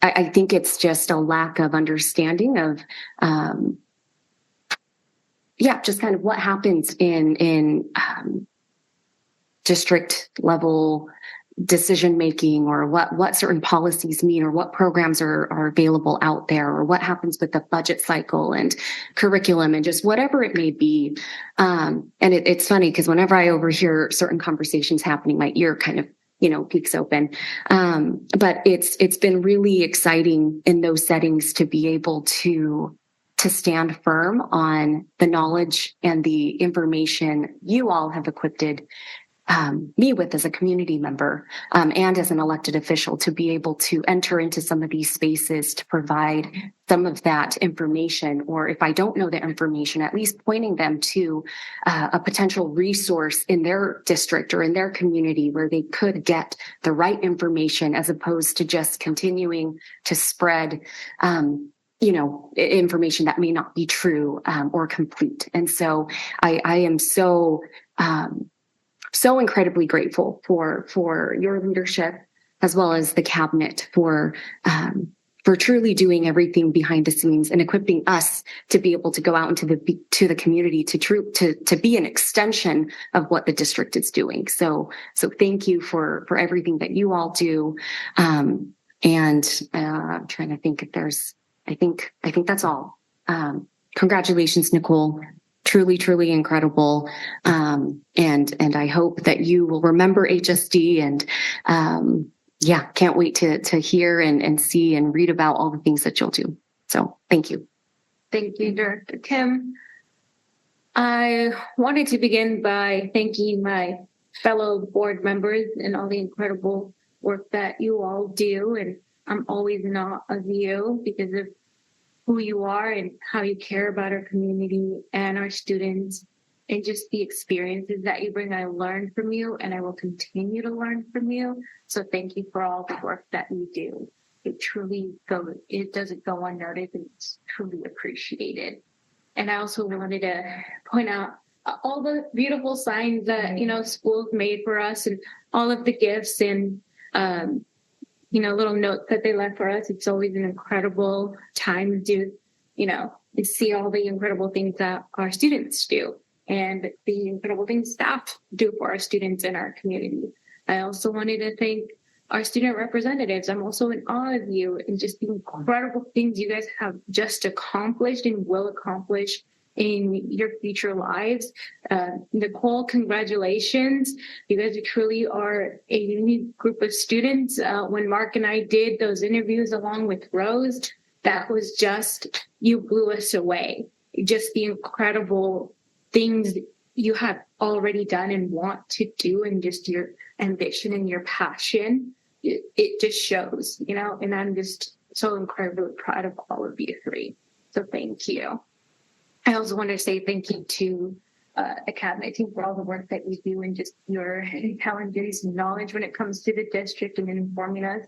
I think it's just a lack of understanding of, just kind of what happens in district level decision making, or what certain policies mean, or what programs are available out there, or what happens with the budget cycle and curriculum and just whatever it may be. And it's funny because whenever I overhear certain conversations happening, my ear kind of peeks open. But it's been really exciting in those settings to be able to stand firm on the knowledge and the information you all have equipped me with as a community member and as an elected official, to be able to enter into some of these spaces to provide some of that information, or if I don't know the information, at least pointing them to a potential resource in their district or in their community where they could get the right information, as opposed to just continuing to spread information that may not be true or complete. And so I am so incredibly grateful for your leadership, as well as the cabinet for truly doing everything behind the scenes and equipping us to be able to go out into the community to be an extension of what the district is doing. So thank you for everything that you all do. And I'm trying to think if there's, I think that's all. Congratulations, Nicole. Truly, truly incredible. And I hope that you will remember HSD, and can't wait to hear and see and read about all the things that you'll do. So thank you. Thank you, Director Kim. I wanted to begin by thanking my fellow board members and all the incredible work that you all do. And I'm always in awe of you because of who you are and how you care about our community and our students and just the experiences that you bring. I learned from you and I will continue to learn from you. So thank you for all the work that you do. It doesn't go unnoticed and it's truly appreciated. And I also wanted to point out all the beautiful signs that, schools made for us and all of the gifts and, little notes that they left for us. It's always an incredible time to, see all the incredible things that our students do and the incredible things staff do for our students in our community. I also wanted to thank our student representatives. I'm also in awe of you and just the incredible things you guys have just accomplished and will accomplish in your future lives. Nicole, congratulations. You guys truly are a unique group of students. When Mark and I did those interviews along with Rose, that was just, you blew us away. Just the incredible things you have already done and want to do and just your ambition and your passion. It just shows, and I'm just so incredibly proud of all of you three. So thank you. I also want to say thank you to the cabinet team for all the work that you do and just your intelligence and knowledge when it comes to the district and informing us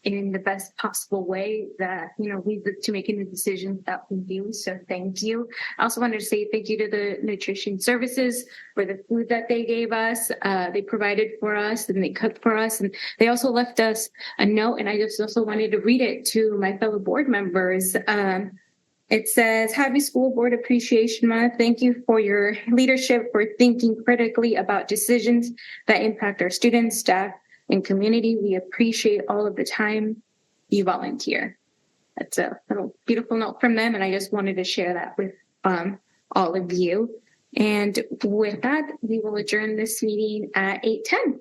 in the best possible way that, leads us to making the decisions that we do. So thank you. I also wanted to say thank you to the nutrition services for the food that they gave us. They provided for us and they cooked for us. And they also left us a note. And I just also wanted to read it to my fellow board members. It says, Happy School Board Appreciation Month. Thank you for your leadership, for thinking critically about decisions that impact our students, staff, and community. We appreciate all of the time you volunteer. That's a little beautiful note from them, and I just wanted to share that with all of you. And with that, we will adjourn this meeting at 8:10.